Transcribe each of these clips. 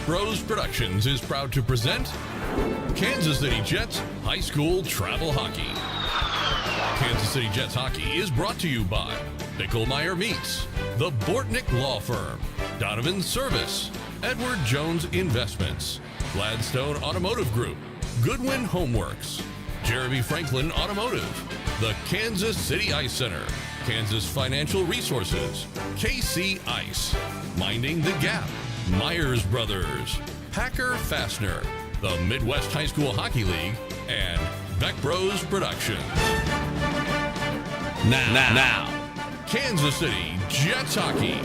Bros Productions is proud to present Kansas City Jets High School Travel Hockey. Kansas City Jets Hockey is brought to you by Bicklemeyer Meats, the Bortnick Law Firm, Donovan Service, Edward Jones Investments, Gladstone Automotive Group, Goodwin Homeworks, Jeremy Franklin Automotive, the Kansas City Ice Center, Kansas Financial Resources, KC Ice, Minding the Gap, Myers Brothers, Packer Fastener, the Midwest High School Hockey League, and Beck Bros Productions. Now, Kansas City Jets Hockey.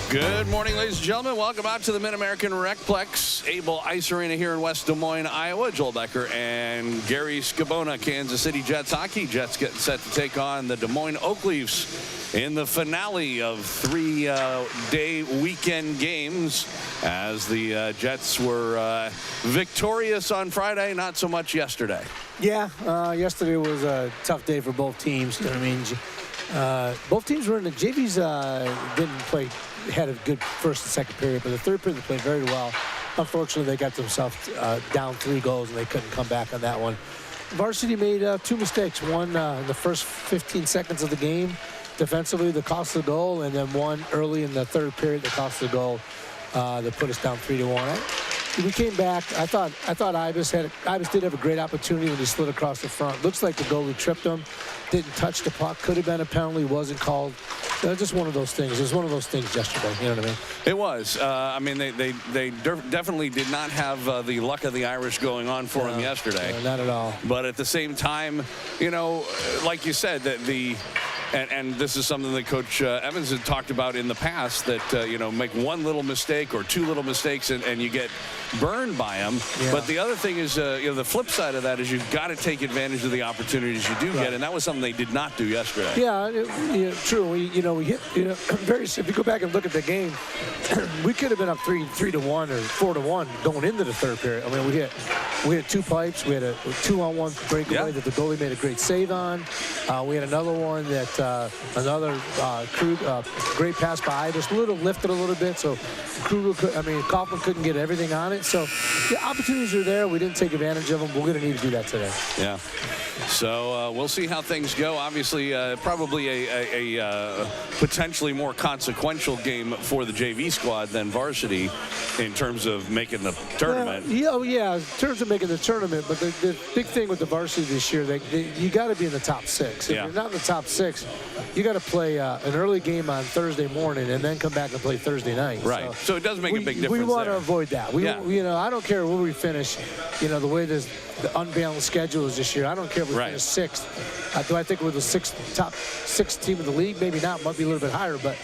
Good morning, ladies and gentlemen. Welcome out to the MidAmerican RecPlex, Able Ice Arena here in West Des Moines, Iowa. Joel Becker and Gary Scabona, Kansas City Jets hockey. Jets getting set to take on the Des Moines Oak Leafs in the finale of three-day weekend games, as the Jets were victorious on Friday, not so much yesterday. Yeah, yesterday was a tough day for both teams. I mean, both teams were in the JVs. Didn't play. Had a good first and second period, but the third period they played very well. Unfortunately, they got themselves down 3 goals, and they couldn't come back on that one. Varsity made 2 mistakes. One in the first 15 seconds of the game, defensively, that cost the goal, and then one early in the third period that cost the goal that put us down 3-1. We came back. I thought Ibis did have a great opportunity when he slid across the front. Looks like the goalie tripped him. Didn't touch the puck. Could have been a penalty. Wasn't called. Just one of those things. It was one of those things yesterday. You know what I mean? It was. I mean, they definitely did not have the luck of the Irish going on for them yesterday. Not at all. But at the same time, you know, like you said, that and this is something that Coach Evans had talked about in the past, that, you know, make one little mistake or 2 little mistakes and you get burned by them. Yeah. But the other thing is, you know, the flip side of that is you've got to take advantage of the opportunities you do get, and that was something they did not do yesterday. Yeah, true. We hit, if you go back and look at the game, we could have been up 3-1 or 4-1 going into the third period. I mean, we had 2 pipes. We had a 2-on-1 breakaway that the goalie made a great save on. We had another one that great pass by Ibis, lifted a little bit, so Kaufman couldn't get everything on it. So the opportunities are there. We didn't take advantage of them. We're going to need to do that today. Yeah. So we'll see how things go. Obviously, probably a potentially more consequential game for the JV squad than varsity in terms of making the tournament. Yeah, in terms of making the tournament. But the big thing with the varsity this year, you got to be in the top 6. If you're not in the top 6, you got to play an early game on Thursday morning and then come back and play Thursday night. Right. So it does make a big difference. We want to avoid that. I don't care where we finish. The way the unbalanced schedule is this year. I don't care if we finish 6th. Do I think we're the top 6 team in the league? Maybe not. Might be a little bit higher, but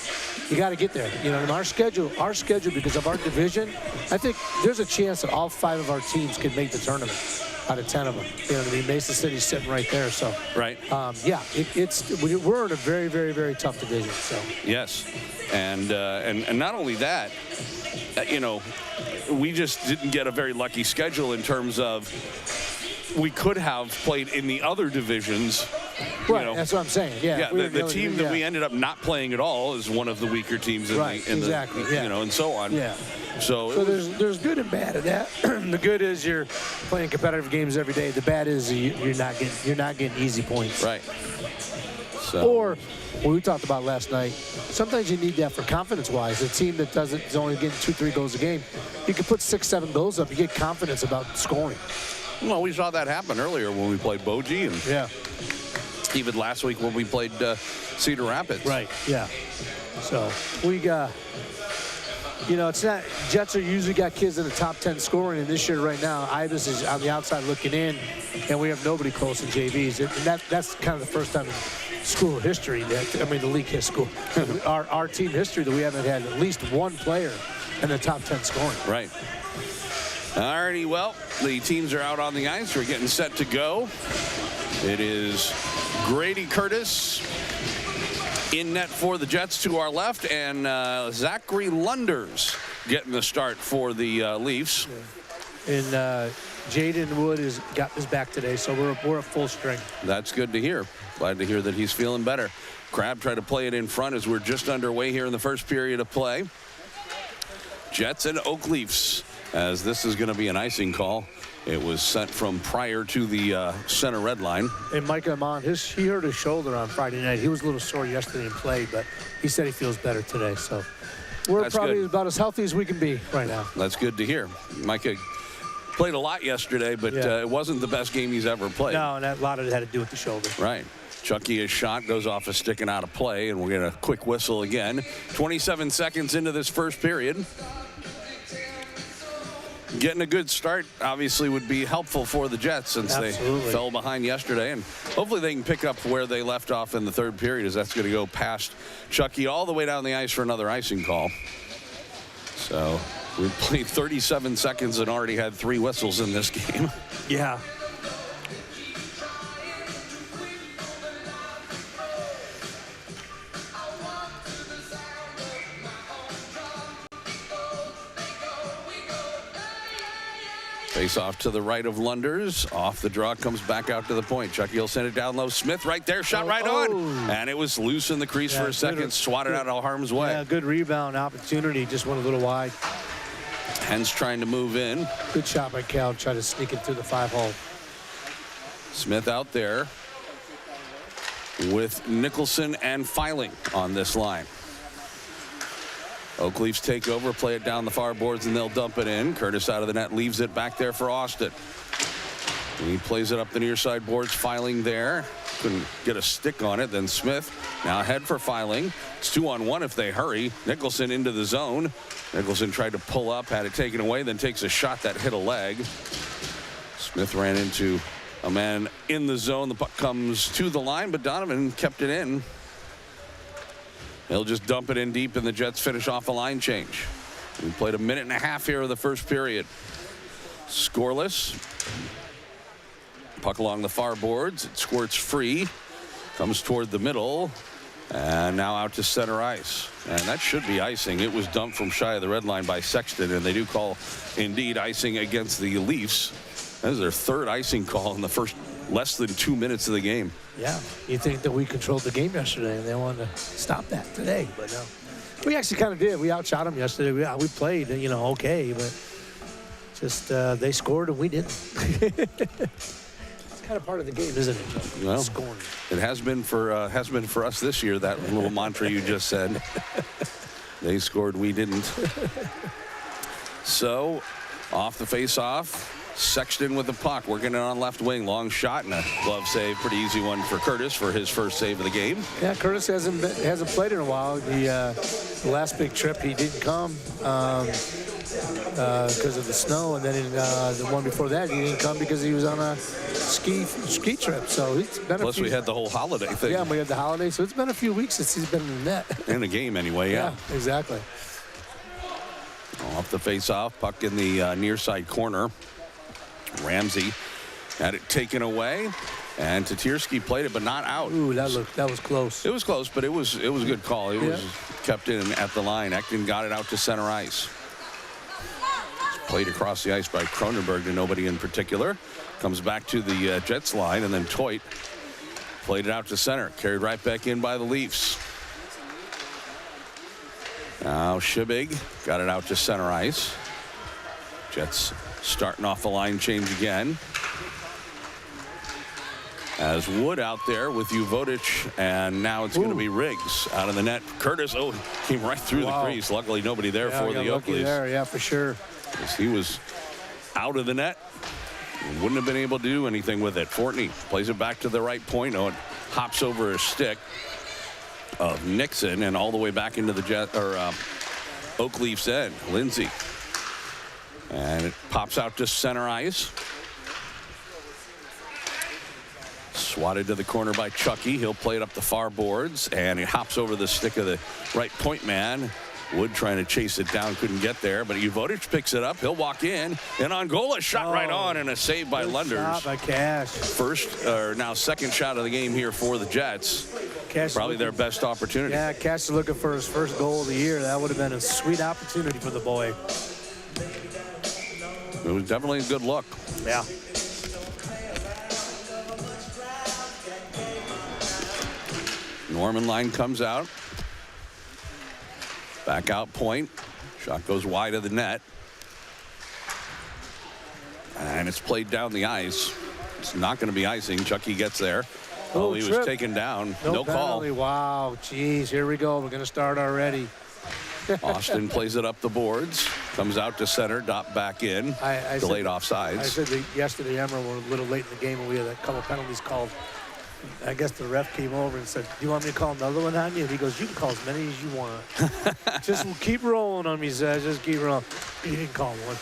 you got to get there. And our schedule, because of our division, I think there's a chance that all 5 of our teams can make the tournament out of 10 of them. You know what I mean? Mason City's sitting right there. So right. We're in a very, very, very tough division. So yes, and not only that, we just didn't get a very lucky schedule in terms of we could have played in the other divisions. Right, that's what I'm saying. Yeah, the team that we ended up not playing at all is one of the weaker teams in and so on. Yeah. So there's good and bad of that. The good is you're playing competitive games every day. The bad is you're not getting easy points. Right. So. Or what we talked about last night, sometimes you need that for confidence-wise. A team that is only getting 2-3 goals a game, you can put 6-7 goals up. You get confidence about scoring. Well, we saw that happen earlier when we played Bogie, and even last week when we played Cedar Rapids. Right. Yeah. So we got. It's not. Jets are usually got kids in the top 10 scoring, and this year right now, Ibis is on the outside looking in, and we have nobody close in JVs. And that's kind of the first time in school history the league history, our team history, that we haven't had at least one player in the top 10 scoring. Right. All righty. Well, the teams are out on the ice. We're getting set to go. It is Grady Curtis in net for the Jets to our left, and Zachary Lunders getting the start for the Leafs. And Jaden Wood is back today, so we're at full strength. That's good to hear. Glad to hear that he's feeling better. Crabb tried to play it in front as we're just underway here in the first period of play. Jets and Oak Leafs, as this is going to be an icing call. It was sent from prior to the center red line. And Mike Amon, he hurt his shoulder on Friday night. He was a little sore yesterday and played, but he said he feels better today. So we're That's probably good. about as healthy as we can be right now. That's good to hear. Micah played a lot yesterday, but it wasn't the best game he's ever played. No, and a lot of it had to do with the shoulder. Right. Chucky, his shot goes off a stick and out of play, and we'll get a quick whistle again. 27 seconds into this first period. Getting a good start obviously would be helpful for the Jets since they fell behind yesterday, and hopefully they can pick up where they left off in the third period, as that's going to go past Chucky all the way down the ice for another icing call. So we've played 37 seconds and already had 3 whistles in this game. Yeah. Face off to the right of Lunders. Off the draw, comes back out to the point. Chucky will send it down low. Smith right there, shot right on. And it was loose in the crease for a second. Swatted out of harm's way. Yeah, good rebound opportunity. Just went a little wide. Hens trying to move in. Good shot by Cal. Try to sneak it through the 5-hole. Smith out there with Nicholson and Filing on this line. Oak Leafs take over, play it down the far boards, and they'll dump it in. Curtis out of the net, leaves it back there for Austin. And he plays it up the near side boards, Filing there. Couldn't get a stick on it. Then Smith now ahead for Filing. It's 2-on-1 if they hurry. Nicholson into the zone. Nicholson tried to pull up, had it taken away, then takes a shot that hit a leg. Smith ran into a man in the zone. The puck comes to the line, but Donovan kept it in. He'll just dump it in deep, and the Jets finish off a line change. We played a minute and a half here of the first period. Scoreless. Puck along the far boards. It squirts free. Comes toward the middle. And now out to center ice. And that should be icing. It was dumped from shy of the red line by Sexton, and they do call, indeed, icing against the Leafs. That is their third icing call in the first less than 2 minutes of the game. Yeah, you think that we controlled the game yesterday, and they wanted to stop that today, but no. We actually kind of did. We outshot them yesterday. We played, okay, but just they scored and we didn't. It's kind of part of the game, isn't it? Well, scoring. It has been for us this year. That little mantra you just said. They scored, we didn't. So, off the face-off. Sexton with the puck, working it on left wing. Long shot and a glove save. Pretty easy one for Curtis for his first save of the game. Yeah, Curtis hasn't played in a while. The last big trip he didn't come because of the snow, and then the one before that he didn't come because he was on a ski trip. So it's been Plus we had the whole holiday thing. Yeah, we had the holiday, so it's been a few weeks since he's been in the net. In the game anyway, yeah. Yeah, exactly. Off the face-off, puck in the near side corner. Ramsey had it taken away, and Tatirski played it, but not out. Ooh, that was close. It was close, but it was a good call. It was kept in at the line. Ekton got it out to center ice. It's played across the ice by Cronenberg to nobody in particular. Comes back to the Jets line, and then Toit played it out to center. Carried right back in by the Leafs. Now Shibig got it out to center ice. Jets starting off the line change again. As Wood out there with Uvodich, and now it's going to be Riggs out of the net. Curtis, came right through the crease. Luckily, nobody there for the Oak Leafs. Yeah, for sure. He was out of the net. Wouldn't have been able to do anything with it. Fortney plays it back to the right point. It hops over a stick of Nixon and all the way back into the Oak Leafs end. Lindsay. And it pops out to center ice. Swatted to the corner by Chucky. He'll play it up the far boards, and it hops over the stick of the right point man. Wood trying to chase it down, couldn't get there, but Uvodich picks it up. He'll walk in, and Angola shot right on, and a save by Lunders. Shot by Cash. Now second shot of the game here for the Jets. Cash probably their best opportunity. Yeah, Cash is looking for his first goal of the year. That would have been a sweet opportunity for the boy. It was definitely a good look. Yeah. Norman line comes out. Back out point. Shot goes wide of the net. And it's played down the ice. It's not going to be icing. Chucky gets there. Oh, he was taken down. No call. Wow, geez, here we go. We're going to start already. Austin plays it up the boards. Comes out to center. Dot back in. Delayed offsides. I said that yesterday, Emmer, we're a little late in the game, and we had a couple penalties called. I guess the ref came over and said, "Do you want me to call another one on you?" And he goes, "You can call as many as you want. Just keep rolling on me," he says. "Just keep rolling." He didn't call one.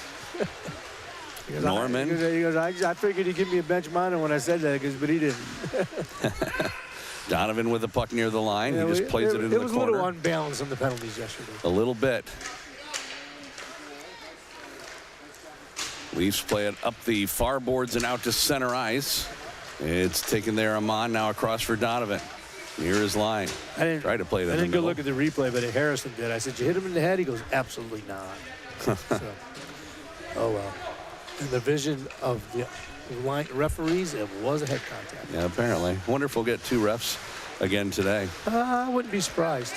Goes, Norman. He goes, I figured he'd give me a bench minor when I said that, but he didn't. Donovan with the puck near the line. He just plays it into the corner. It was a little unbalanced on the penalties yesterday. A little bit. Leafs play it up the far boards and out to center ice. It's taken there. Amon now across for Donovan. Near his line. Try to play that. I didn't go look at the replay, but Harrison did. I said, "You hit him in the head?" He goes, "Absolutely not." So, oh, well. In the vision of the referees, it was a head contact. Yeah, apparently. I wonder if we'll get 2 refs again today. I wouldn't be surprised.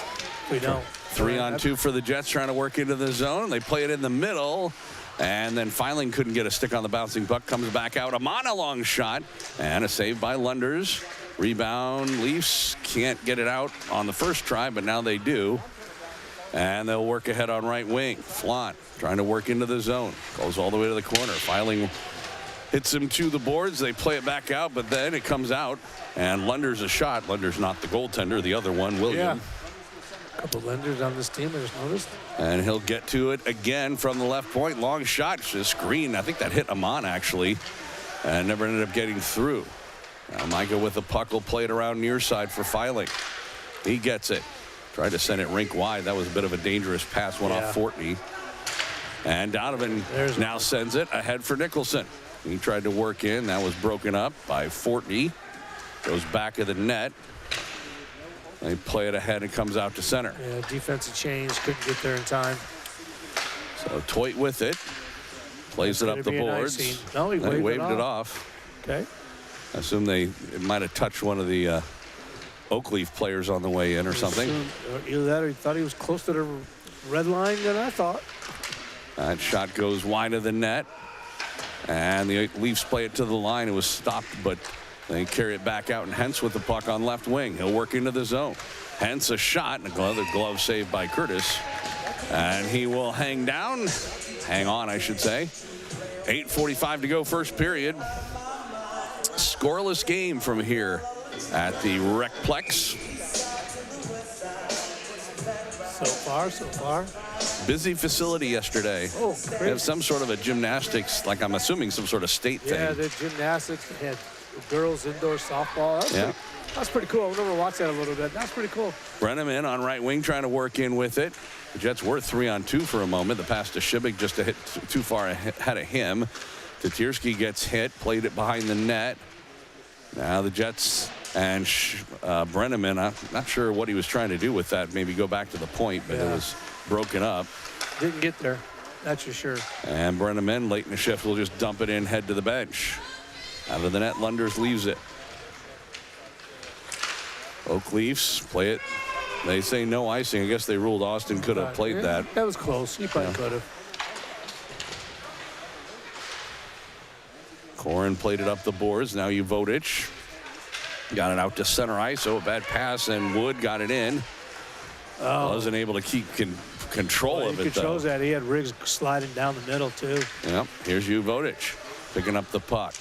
We don't. 3-on-2 for the Jets trying to work into the zone. They play it in the middle. And then Filing couldn't get a stick on the bouncing puck. Comes back out. Amon a long shot. And a save by Lunders. Rebound. Leafs can't get it out on the first try, but now they do. And they'll work ahead on right wing. Flaunt trying to work into the zone. Goes all the way to the corner. Filing hits him to the boards. They play it back out, but then it comes out. And Lunders a shot. Lunders not the goaltender. The other one, William. Yeah. A couple Lunders on this team, I just noticed. And he'll get to it again from the left point. Long shot. Just screen. I think that hit Amon, actually. And never ended up getting through. Now Micah with the puck will play it around near side for Filing. He gets it. Tried to send it rink wide. That was a bit of a dangerous pass. Went off Fortney. And Donovan now sends it ahead for Nicholson. He tried to work in. That was broken up by Fortney. Goes back of the net. They play it ahead and comes out to center. Yeah, defensive change. Couldn't get there in time. So Toit with it. Plays it up the boards. No, he waved it off. Okay. I assume it might have touched one of the Oakleaf players on the way in or something. Either that or he thought he was close to the red line than I thought. That shot goes wide of the net. And the Leafs play it to the line. It was stopped, but they carry it back out. And Hentz with the puck on left wing. He'll work into the zone. Hentz a shot. And another glove saved by Curtis. And he will hang down. Hang on, I should say. 8:45 to go, first period. Scoreless game from here at the RecPlex. So far. Busy facility yesterday. Oh, great. They have some sort of a gymnastics, like I'm assuming some sort of state thing. Yeah, the gymnastics. They had girls indoor softball. That's pretty cool. I've never watched that a little bit. That's pretty cool. Brenneman on right wing trying to work in with it. The Jets were 3-on-2 for a moment. The pass to Shibik just to hit too far ahead of him. Tatirsky gets hit, played it behind the net. Now the Jets and Brenneman, I'm not sure what he was trying to do with that. Maybe go back to the point, but it was broken up. Didn't get there. That's for sure. And Brenneman late in the shift will just dump it in, head to the bench. Out of the net, Lunders leaves it. Oak Leafs play it. They say no icing. I guess they ruled Austin could have played that. That was close. He probably could have. Corin played it up the boards. Now Uvodich got it out to center ice. So a bad pass, and Wood got it in. Wasn't able to keep control of it, he controls that. He had Riggs sliding down the middle, too. Yep. Here's Uvodich picking up the puck.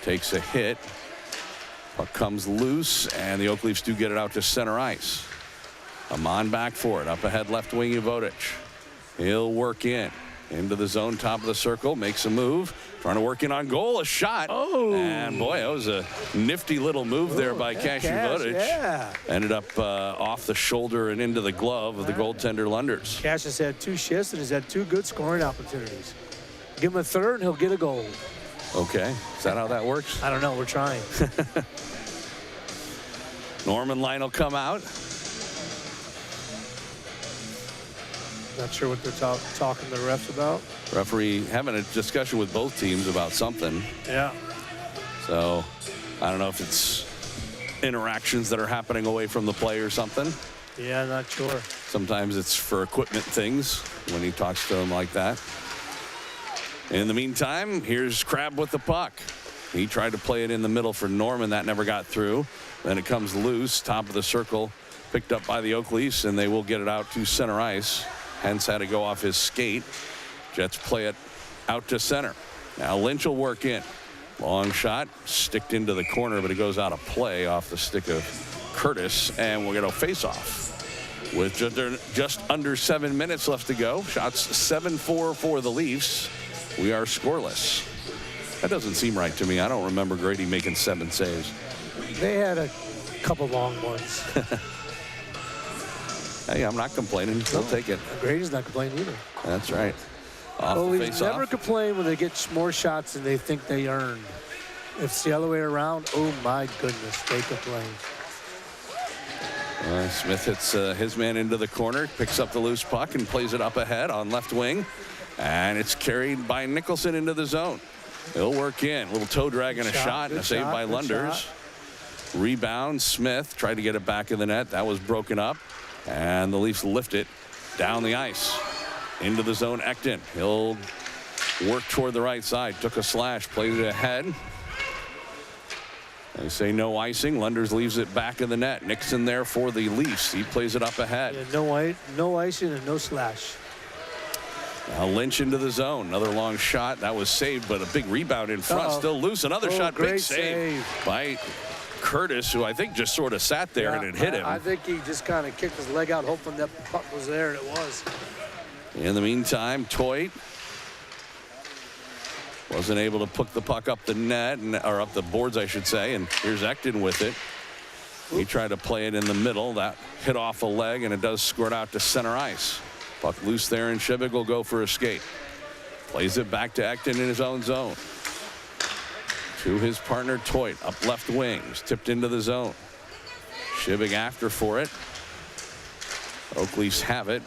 Takes a hit. Puck comes loose, and the Oak Leafs do get it out to center ice. Amon back for it. Up ahead, left wing, Uvodich. He'll work into the zone, top of the circle, makes a move. Trying to work in on goal, a shot. Oh. And boy, that was a nifty little move there by Cash Uvodich. Yeah. Ended up off the shoulder and into the glove of the goaltender Lunders. Cash has had 2 shifts and has had 2 good scoring opportunities. Give him a third and he'll get a goal. Okay. Is that how that works? I don't know. We're trying. Norman line will come out. Not sure what they're talking to the refs about. Referee having a discussion with both teams about something. Yeah. So I don't know if it's interactions that are happening away from the play or something. Yeah, not sure. Sometimes it's for equipment things when he talks to them like that. In the meantime, here's Crabb with the puck. He tried to play it in the middle for Norman. That never got through. Then it comes loose, top of the circle, picked up by the Oak Leafs, and they will get it out to center ice. Hence had to go off his skate. Jets play it out to center. Now Lynch will work in. Long shot, sticked into the corner, but it goes out of play off the stick of Curtis, and we'll get a face-off. With just under 7 minutes left to go. Shots 7-4 for the Leafs. We are scoreless. That doesn't seem right to me. I don't remember Grady making 7 saves. They had a couple long ones. Hey, I'm not complaining. They'll take it. Grady's not complaining either. That's right. Off Well, the we face-off. never complain when they get more shots than they think they earned. If it's the other way around, oh my goodness, they complain. Smith hits his man into the corner, picks up the loose puck and plays it up ahead on left wing. And it's carried by Nicholson into the zone. He'll work in. A little toe drag and a shot and a save by Lunders. Rebound, Smith tried to get it back in the net. That was broken up. And the Leafs lift it down the ice. Into the zone, Ekton. He'll work toward the right side. Took a slash, plays it ahead. They say no icing. Lunders leaves it back in the net. Nixon there for the Leafs. He plays it up ahead. Yeah, no icing and no slash. Now Lynch into the zone. Another long shot. That was saved, but a big rebound in front. Still loose. Another shot. Big save by Curtis, who I think just sort of sat there and it hit him. I think he just kind of kicked his leg out, hoping that puck was there, and it was. In the meantime, Toit wasn't able to put the puck up the net, or up the boards, I should say. And here's Ekton with it. He tried to play it in the middle. That hit off a leg, and it does squirt out to center ice. Puck loose there, and Shivik will go for a skate. Plays it back to Ekton in his own zone. To his partner, Toit, up left wings, tipped into the zone. Shivik after for it. Oak Leafs have it.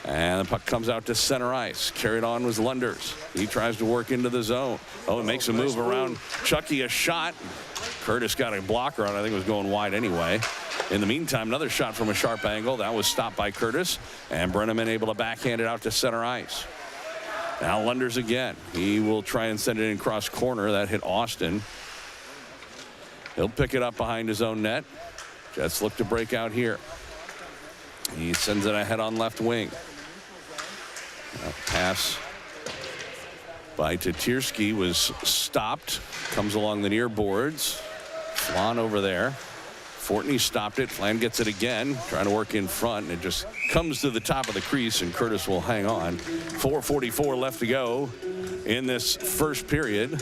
And the puck comes out to center ice. Carried on was Lunders. He tries to work into the zone. Oh, it makes a move around Chucky, a shot. Curtis got a blocker on. I think it was going wide anyway. In the meantime, another shot from a sharp angle. That was stopped by Curtis. And Brenneman able to backhand it out to center ice. Now Lunders again. He will try and send it in cross corner. That hit Austin. He'll pick it up behind his own net. Jets look to break out here. He sends it ahead on left wing. A pass by Tatirski was stopped. Comes along the near boards. Flan over there. Fortney stopped it. Flan gets it again. Trying to work in front. And it just comes to the top of the crease, and Curtis will hang on. 4:44 left to go in this first period.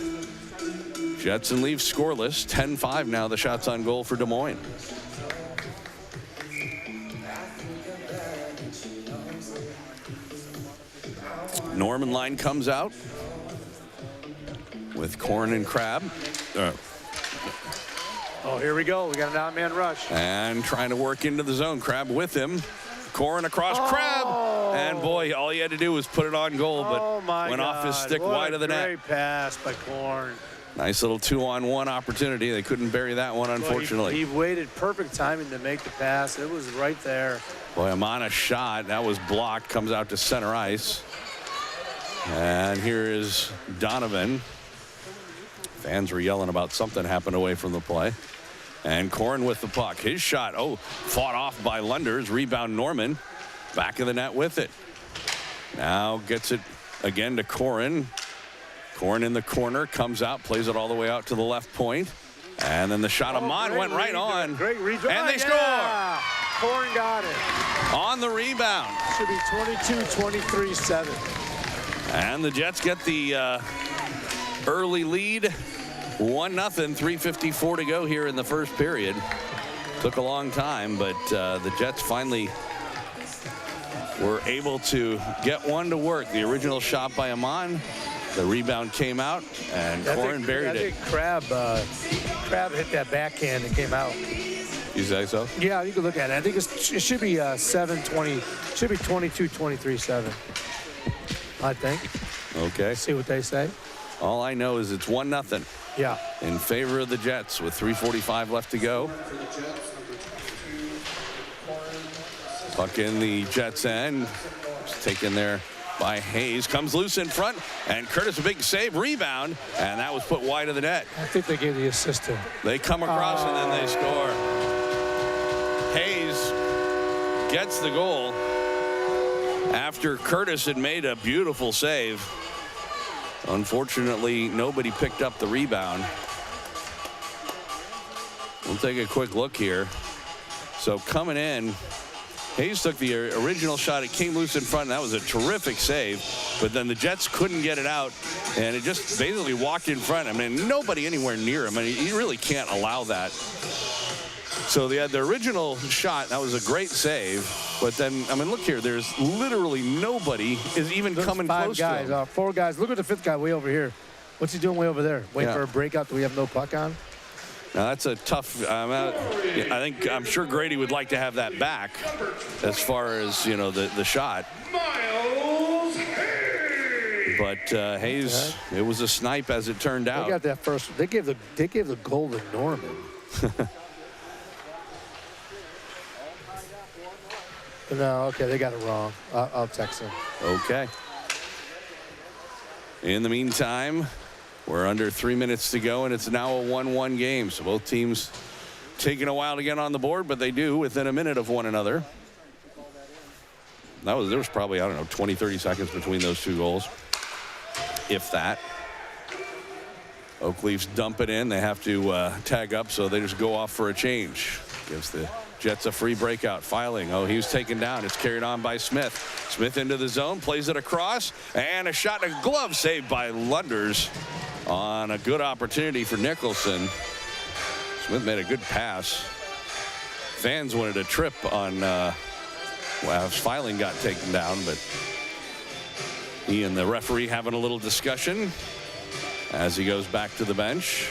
Jets and Leafs scoreless. 10-5 now. The shots on goal for Des Moines. Norman line comes out with Corn and Crabb. Oh, here we go. We got an odd-man rush. And trying to work into the zone. Crabb with him. Corn across Crabb. And boy, all he had to do was put it on goal, but went off his stick wide of the net. Great pass by Corn. Nice little 2-on-1 opportunity. They couldn't bury that one, unfortunately. He waited perfect timing to make the pass. It was right there. Boy, Amana shot. That was blocked. Comes out to center ice. And here is Donovan. Fans were yelling about something happened away from the play. And Corn with the puck. His shot, fought off by Lunders. Rebound Norman. Back of the net with it. Now gets it again to Corn. Corn in the corner. Comes out. Plays it all the way out to the left point. And then the shot of Mon went right on. Great rebound. And they score. Corn got it. On the rebound. Should be 22-23-7. And the Jets get the early lead. 1-0, 3:54 to go here in the first period. Took a long time, but the Jets finally were able to get one to work. The original shot by Amon. The rebound came out, and Corn buried it. I think Crabb hit that backhand and came out. You say so? Yeah, you can look at it. I think it should be 7-20. Should be 22-23-7. I think. Okay. See what they say. All I know is it's 1-0 Yeah. in favor of the Jets with 3:45 left to go. Puck in the Jets' end. It's taken there by Hayes. Comes loose in front, and Curtis a big save, rebound, and that was put wide of the net. I think they gave the assist to him. They come across and then they score. Hayes gets the goal after Curtis had made a beautiful save. Unfortunately, nobody picked up the rebound. We'll take a quick look here. So coming in, Hayes took the original shot. It came loose in front, and that was a terrific save. But then the Jets couldn't get it out, and it just basically walked in front. I mean, nobody anywhere near him. I mean, you really can't allow that. So they had the original shot. That was a great save. But then, I mean, look here. There's literally nobody is even coming close to him. 4 guys. Look at the 5th guy way over here. What's he doing way over there? Waiting for a breakout. Do we have no puck on? Now that's a tough. I'm sure Grady would like to have that back, as far as the shot. But Hayes, it was a snipe as it turned out. They got that first. They gave the goal to Norman. No, okay, they got it wrong. I'll text him. Okay. In the meantime, we're under 3 minutes to go, and it's now a 1-1 game. So both teams taking a while to get on the board, but they do within a minute of one another. There was probably, 20, 30 seconds between those 2 goals, if that. Oak Leafs dump it in. They have to tag up, so they just go off for a change. Gives the Jets a free breakout. Filing. Oh, he was taken down. It's carried on by Smith. Smith into the zone, plays it across, and a shot and a glove saved by Lunders on a good opportunity for Nicholson. Smith made a good pass. Fans wanted a trip on Filing got taken down, but he and the referee having a little discussion as he goes back to the bench.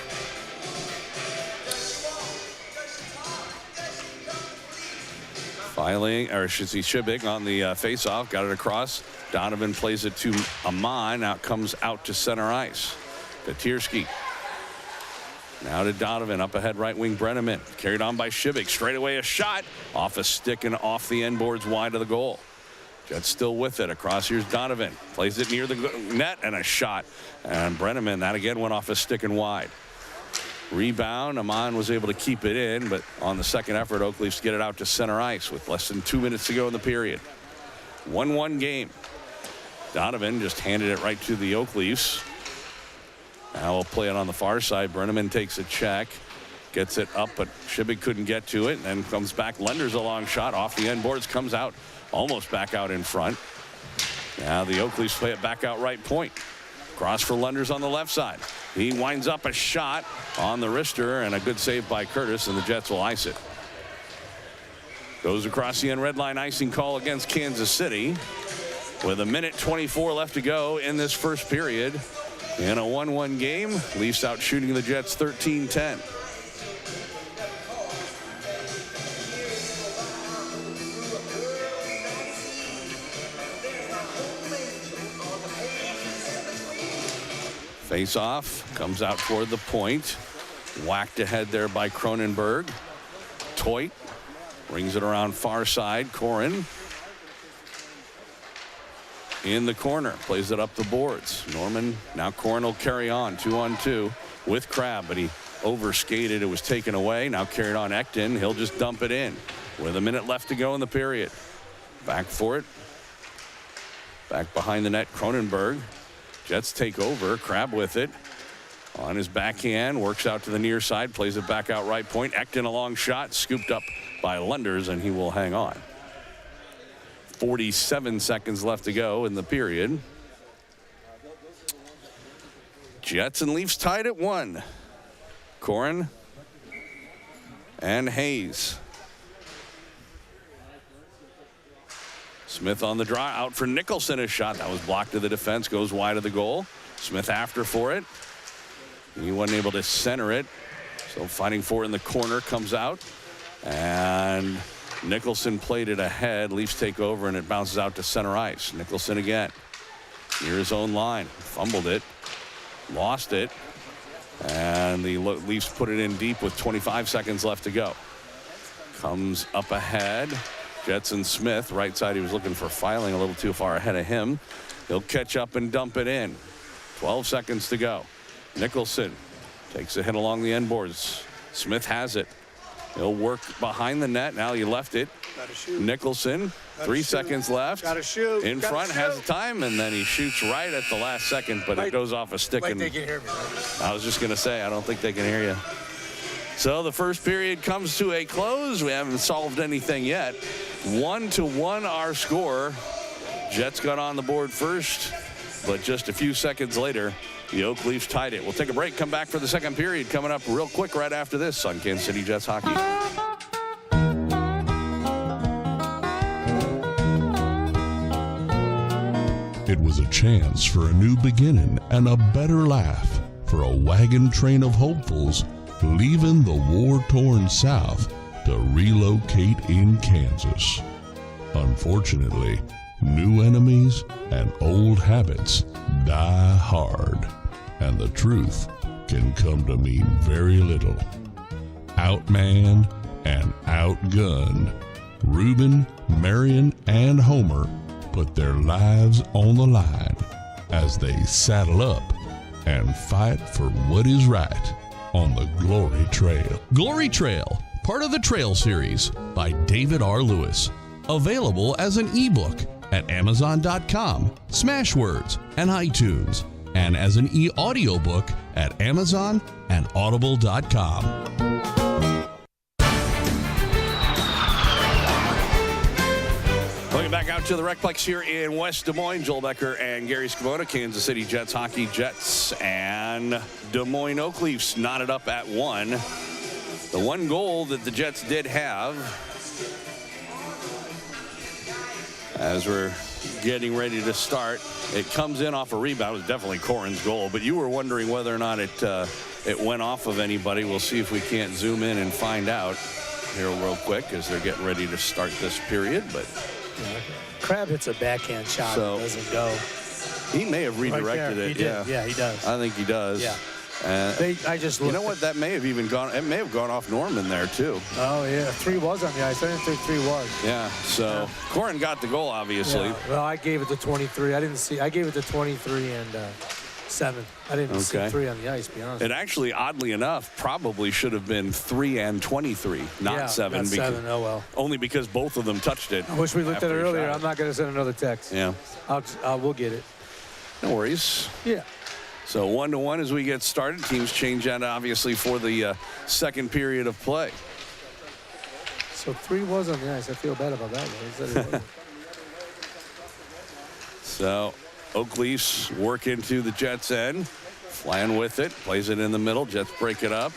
Filing, or should see Shibik on the face-off, got it across. Donovan plays it to Amon. Now it comes out to center ice. Petirski. Now to Donovan, up ahead, right wing Brenneman. Carried on by Shibik. Straight away a shot. Off a stick and off the end boards wide of the goal. Jets still with it. Across here's Donovan. Plays it near the net and a shot. And Brenneman, that again went off a stick and wide. Rebound. Amon was able to keep it in, but on the second effort, Oak Leafs get it out to center ice with less than 2 minutes to go in the period. 1-1 game. Donovan just handed it right to the Oak Leafs. Now we'll play it on the far side. Brenneman takes a check, gets it up, but Shibik couldn't get to it, and then comes back. Lunders a long shot off the end boards, comes out, almost back out in front. Now the Oak Leafs play it back out right point. Cross for Lunders on the left side. He winds up a shot on the wrister, and a good save by Curtis, and the Jets will ice it. Goes across the end red line, icing call against Kansas City with 1:24 left to go in this first period. In a 1-1 game, Leafs out shooting the Jets 13-10. Face off, comes out toward the point. Whacked ahead there by Cronenberg. Toit brings it around far side. Corin in the corner, plays it up the boards. Norman, now Corin will carry on 2-on-2 with Crab, but he overskated. It was taken away. Now carried on Ekton. He'll just dump it in with a minute left to go in the period. Back for it. Back behind the net, Cronenberg. Jets take over. Crab with it on his backhand, works out to the near side, plays it back out right point. Ekton a long shot, scooped up by Lunders, and he will hang on. 47 seconds left to go in the period. Jets and Leafs tied at 1. Corin and Hayes. Smith on the draw, out for Nicholson. A shot that was blocked to the defense, goes wide of the goal. Smith after for it. He wasn't able to center it, so fighting for it in the corner, comes out. And Nicholson played it ahead. Leafs take over, and it bounces out to center ice. Nicholson again. Near his own line. Fumbled it. Lost it. And the Leafs put it in deep with 25 seconds left to go. Comes up ahead. Jets and Smith. Right side, he was looking for Filing a little too far ahead of him. He'll catch up and dump it in. 12 seconds to go. Nicholson takes a hit along the end boards. Smith has it. He'll work behind the net. Now he left it. Nicholson, 3 seconds left. Gotta shoot. In front, has the time, and then he shoots right at the last second, but it goes off a stick. Like and they can hear me. I was just going to say, I don't think they can hear you. So the first period comes to a close. We haven't solved anything yet. 1-1 our score. Jets got on the board first, but just a few seconds later, the Oak Leafs tied it. We'll take a break, come back for the second period coming up real quick right after this on Kansas City Jets Hockey. It was a chance for a new beginning and a better laugh for a wagon train of hopefuls leaving the war-torn South to relocate in Kansas. Unfortunately, new enemies and old habits die hard, and the truth can come to mean very little. Outmanned and outgunned, Reuben, Marion, and Homer put their lives on the line as they saddle up and fight for what is right on the Glory Trail. Glory Trail, part of the Trail series by David R. Lewis. Available as an ebook at Amazon.com, Smashwords, and iTunes, and as an e-audiobook at Amazon and Audible.com. Looking back out to the RecPlex here in West Des Moines. Joel Becker and Gary Scavone, Kansas City Jets hockey. Jets and Des Moines Oak Leafs knotted up at 1. The one goal that the Jets did have, as we're getting ready to start, it comes in off a rebound. It was definitely Corin's goal, but you were wondering whether or not it went off of anybody. We'll see if we can't zoom in and find out here real quick as they're getting ready to start this period. But Crab hits a backhand shot. So, it doesn't go. He may have redirected Right it. he did. Yeah, he does. I think he does. Yeah. I just you looked know what? That may have even gone. It may have gone off Norman there too. Oh yeah, 3 was on the ice. I didn't think 3 was. Yeah. So Corin got the goal, obviously. Yeah. Well, I gave it to 23. I didn't see. I gave it to 23 and 7. I didn't see 3 on the ice. To be honest. It actually, oddly enough, probably should have been 3 and 23, not 7. Not 7. Oh well. Only because both of them touched it. I wish we looked at it earlier. I'm not going to send another text. Yeah. We'll get it. No worries. Yeah. So 1-1 as we get started. Teams change out, obviously, for the second period of play. So 3 was on the ice. I feel bad about that one. So Oak Leafs work into the Jets' end. Flying with it. Plays it in the middle. Jets break it up.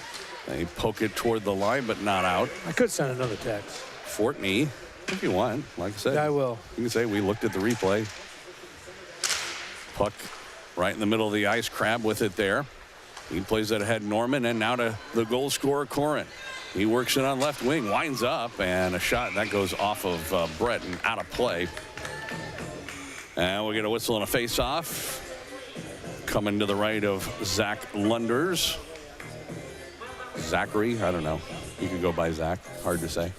They poke it toward the line, but not out. I could send another text. Fortney, if you want. Like I said. Yeah, I will. You can say we looked at the replay. Puck right in the middle of the ice. Crab with it there. He plays it ahead Norman, and now to the goal scorer Corin. He works it on left wing, winds up, and a shot that goes off of Brett and out of play. And we'll get a whistle and a face-off. Coming to the right of Zach Lunders. Zachary, I don't know. You could go by Zach. Hard to say.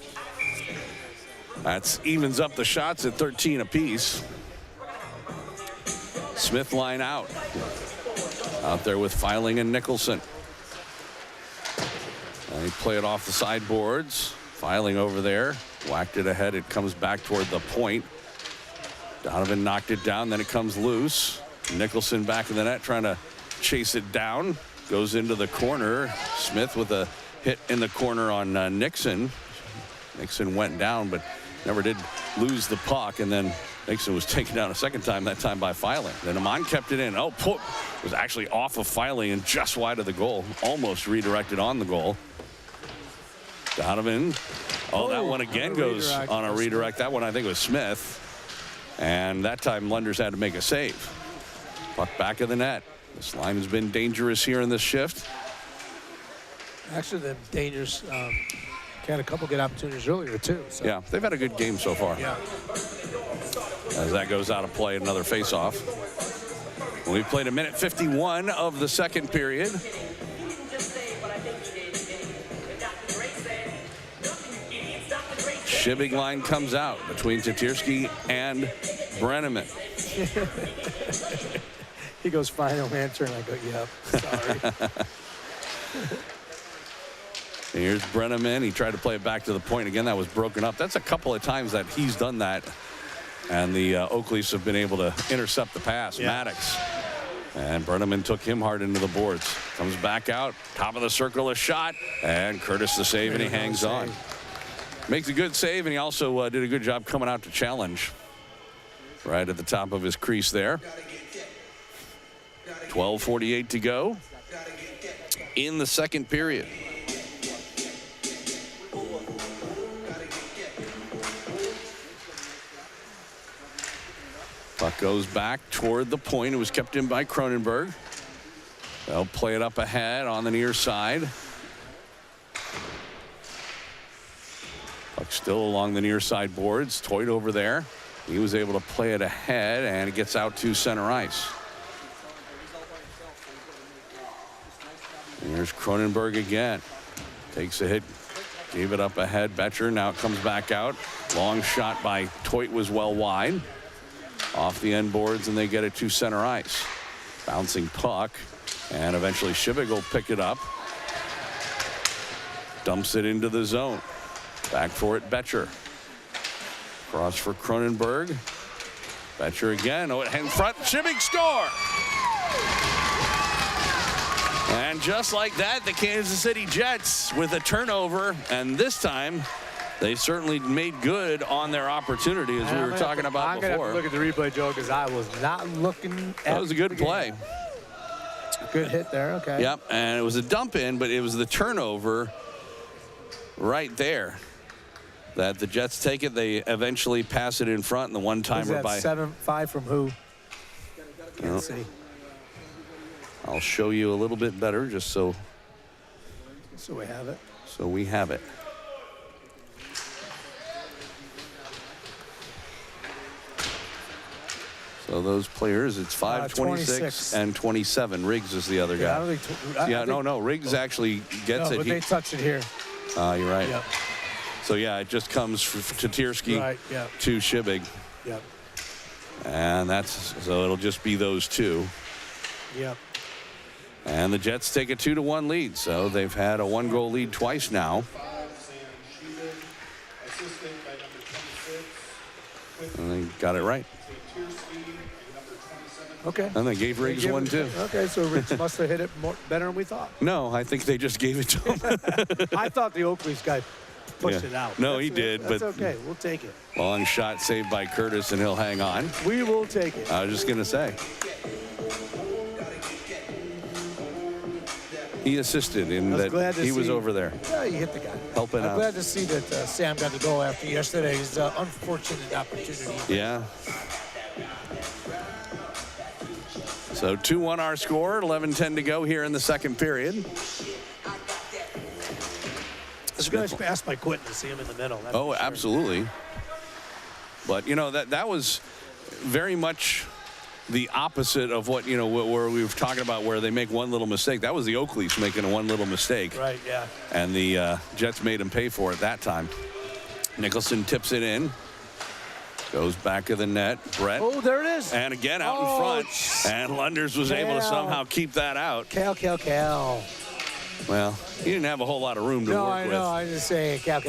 That evens up the shots at 13 apiece. Smith line out. Out there with Filing and Nicholson. And he play it off the sideboards. Filing over there. Whacked it ahead. It comes back toward the point. Donovan knocked it down. Then it comes loose. Nicholson back in the net trying to chase it down. Goes into the corner. Smith with a hit in the corner on Nixon. Nixon went down but never did lose the puck. And then Nixon was taken down a second time, that time by Filing. Then Amon kept it in. Oh, was actually off of Filing and just wide of the goal. Almost redirected on the goal. Donovan. Oh, that one again goes on a redirect. That one I think was Smith. And that time Lunders had to make a save. Puck back of the net. This line has been dangerous here in this shift. Actually, the dangerous Had a couple good opportunities earlier, too. So. Yeah, they've had a good game so far. Yeah. As that goes out of play, another face-off. We've played 1:51 of the second period. Shibbing line comes out between Tatirski and Brenneman. He goes, final answer, and I go, yep, sorry. Here's Brenneman. He tried to play it back to the point. Again, that was broken up. That's a couple of times that he's done that. And the Oakleys have been able to intercept the pass. Maddox. And Brenneman took him hard into the boards. Comes back out. Top of the circle, a shot. And Curtis the save, and he hangs on. Makes a good save, and he also did a good job coming out to challenge. Right at the top of his crease there. 12:48 to go in the second period. Puck goes back toward the point. It was kept in by Cronenberg. They'll play it up ahead on the near side. Puck still along the near side boards. Toit over there. He was able to play it ahead, and it gets out to center ice. And here's Cronenberg again. Takes a hit. Gave it up ahead. Betcher. Now it comes back out. Long shot by Toit was well wide. Off the end boards, and they get it to center ice. Bouncing puck, and eventually Shibbig will pick it up. Dumps it into the zone. Back for it, Betcher. Cross for Cronenberg. Betcher again. Oh, in front. Shibbig score! And just like that, the Kansas City Jets with a turnover, and this time they certainly made good on their opportunity, as we were talking about before. I'm going to have to look at the replay, Joe, because I was not looking at that was a good play. Good hit there, okay. Yep, and it was a dump in, but it was the turnover right there that the Jets take it. They eventually pass it in front, and the one-timer by 7-5 from who? Can't see. I'll show you a little bit better, just so we have it. So we have it. So those players, it's 5, 26, and 27. Riggs is the other guy. I don't think no. Riggs actually gets it. But they touched it here. You're right. Yep. So, yeah, it just comes to Tatirski to Shibbig. Yep. And so it'll just be those two. Yep. And the Jets take a 2-1 lead. So they've had a 1-goal lead twice now. And they got it right. Okay. And they gave Riggs one, too. Okay, so Riggs must have hit it better than we thought. No, I think they just gave it to him. I thought the Oakleys guy pushed it out. No, he did. That's but okay. We'll take it. Long shot saved by Curtis, and he'll hang on. We will take it. I was just going to say. He assisted in that. He was over there. Yeah, he hit the guy. Helping out. I'm glad to see that Sam got the goal after yesterday's unfortunate opportunity. Yeah. So 2-1 our score, 11:10 to go here in the second period. It's a nice pass by Quinton to see him in the middle. Oh, absolutely. But, that was very much the opposite of what, where we were talking about, where they make one little mistake. That was the Oakleys making one little mistake. Right, yeah. And the Jets made them pay for it that time. Nicholson tips it in. Goes back of the net. Brett. Oh, there it is. And again out in front. And Lunders was able to somehow keep that out. Cal. Well, he didn't have a whole lot of room to work with. No, I just say Cal.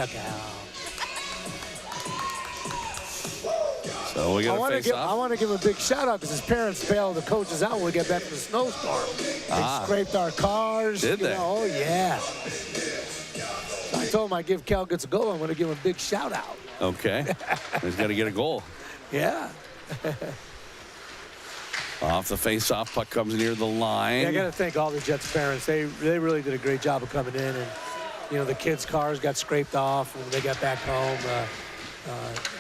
So we got to face off. I want to give him a big shout out because his parents bailed the coaches out when we get back from the snowstorm. They scraped our cars. Did they? Oh, yeah. I told him I'd give Cal gets a goal. I'm going to give him a big shout out. Okay. He's got to get a goal. Yeah. Off the face-off, puck comes near the line. Yeah, I got to thank all the Jets parents. They really did a great job of coming in. And, the kids' cars got scraped off when they got back home.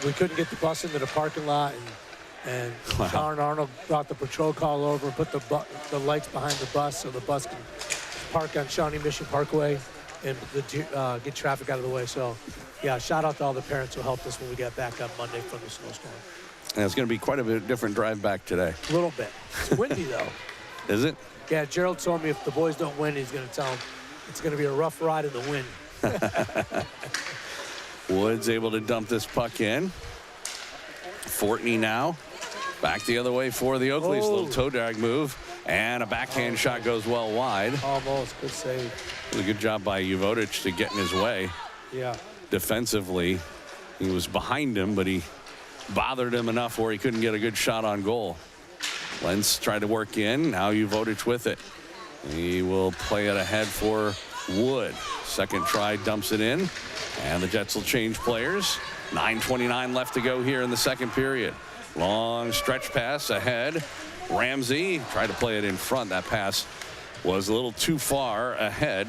We couldn't get the bus into the parking lot. And Sean Arnold brought the patrol car over and put the lights behind the bus so the bus can park on Shawnee Mission Parkway. and get traffic out of the way. So, yeah, shout out to all the parents who helped us when we got back on Monday from the snowstorm. And it's going to be quite a bit different drive back today. A little bit. It's windy, though. Is it? Yeah, Gerald told me if the boys don't win, he's going to tell them it's going to be a rough ride in the wind. Woods able to dump this puck in. Fortney now. Back the other way for the Oakleys. Oh. Little toe drag move. And a backhand shot goes well wide. Almost. Good save. It was a good job by Uvodich to get in his way. Yeah. Defensively, he was behind him, but he bothered him enough where he couldn't get a good shot on goal. Lentz tried to work in. Now Uvodich with it. He will play it ahead for Wood. Second try, dumps it in. And the Jets will change players. 9:29 left to go here in the second period. Long stretch pass ahead. Ramsey tried to play it in front. That pass was a little too far ahead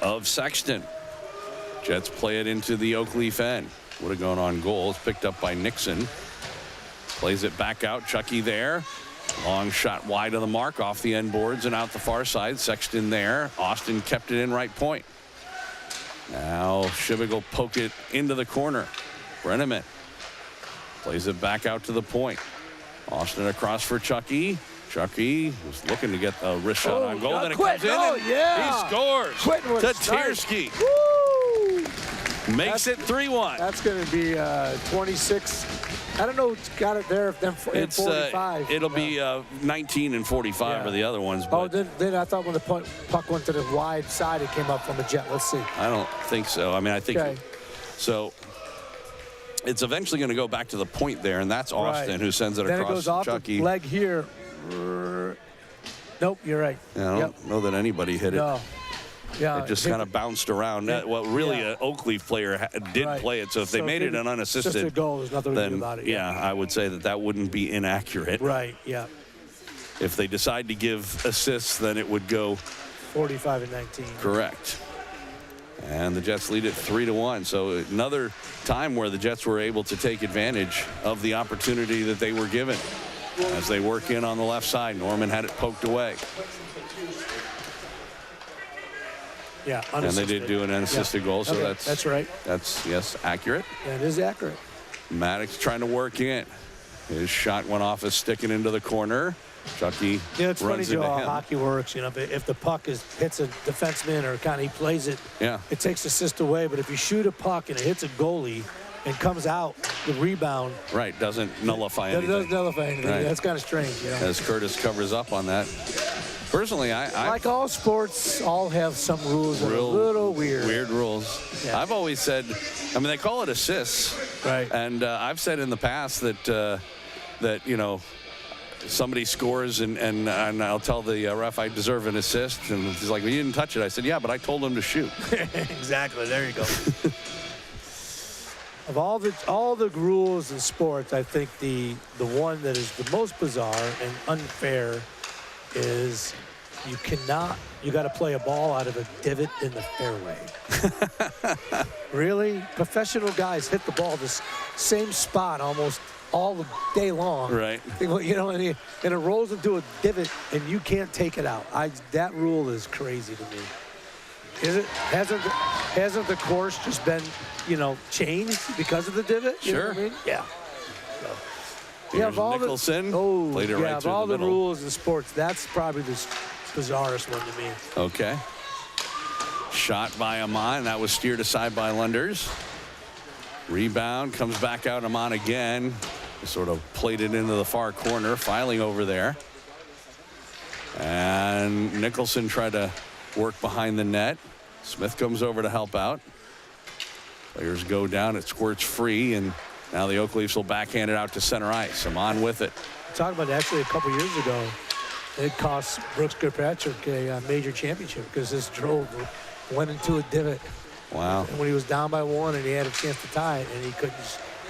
of Sexton. Jets play it into the Oakleaf end. Would have gone on goal. It's picked up by Nixon. Plays it back out. Chucky there. Long shot wide of the mark, off the end boards and out the far side. Sexton there. Austin kept it in right point. Now Shibig will poke it into the corner. Brenneman plays it back out to the point. Austin across for Chucky. Chucky was looking to get a wrist shot on goal. Then it comes in and he scores. Tatarsky makes it 3-1. That's going to be 26. I don't know who's got it there. Them in 45. It'll be 19 and 45 are the other ones. But then I thought when the puck went to the wide side, it came up from a Jet. Let's see. I don't think so. I mean, I think so. It's eventually going to go back to the point there, and that's Austin who sends it then across it goes off Chucky. The leg here. Nope, you're right. Yeah, I don't know that anybody hit it. Yeah, it just kind of bounced around. Well, really, an Oakleaf player did play it. So if they made it an unassisted, just a goal. There's nothing to do about it. Yeah, I would say that wouldn't be inaccurate. Right. Yeah. If they decide to give assists, then it would go 45 and 19. Correct. And the Jets lead it 3-1. So another time where the Jets were able to take advantage of the opportunity that they were given. As they work in on the left side, Norman had it poked away. Yeah, and they did do an unassisted goal, so that's right. That's, yes, accurate. Yeah, it is accurate. Maddox trying to work in. His shot went off as sticking into the corner. Chucky it's runs funny, into Joe, him. how hockey works. You know, if the puck hits a defenseman or kind of he plays it, it takes assist away. But if you shoot a puck and it hits a goalie and comes out, the rebound doesn't nullify anything. It doesn't nullify anything. Right. That's kind of strange. You know? As Curtis covers up on that. Personally, I like all sports, all have some rules that are a little weird. Weird rules. Yeah. I've always said, I mean, they call it assists, right? And I've said in the past that you know, somebody scores and I'll tell the ref I deserve an assist, and he's like, well, you didn't touch it. I said, yeah, but I told him to shoot. Exactly. There you go. Of all the rules in sports, I think the one that is the most bizarre and unfair is you got to play a ball out of a divot in the fairway. Really? Professional guys hit the ball the same spot almost all the day long. Right. You know, and it rolls into a divot and you can't take it out. That rule is crazy to me. Is it? Hasn't the course just been, you know, changed because of the divot? You know what I mean? Yeah. Here's Nicholson. Played it right of all the the rules in sports, that's probably the bizarrest one to me. Okay. Shot by Amon. That was steered aside by Lunders. Rebound comes back out. Amon again. Sort of played it into the far corner. Filing over there. And Nicholson tried to work behind the net. Smith comes over to help out. Players go down. It squirts free, and now the Oakleafs will backhand it out to center ice. Amon with it. Talking about actually a couple years ago, it cost Brooks Kirkpatrick a major championship because his drove went into a divot. Wow. And when he was down by one and he had a chance to tie it, and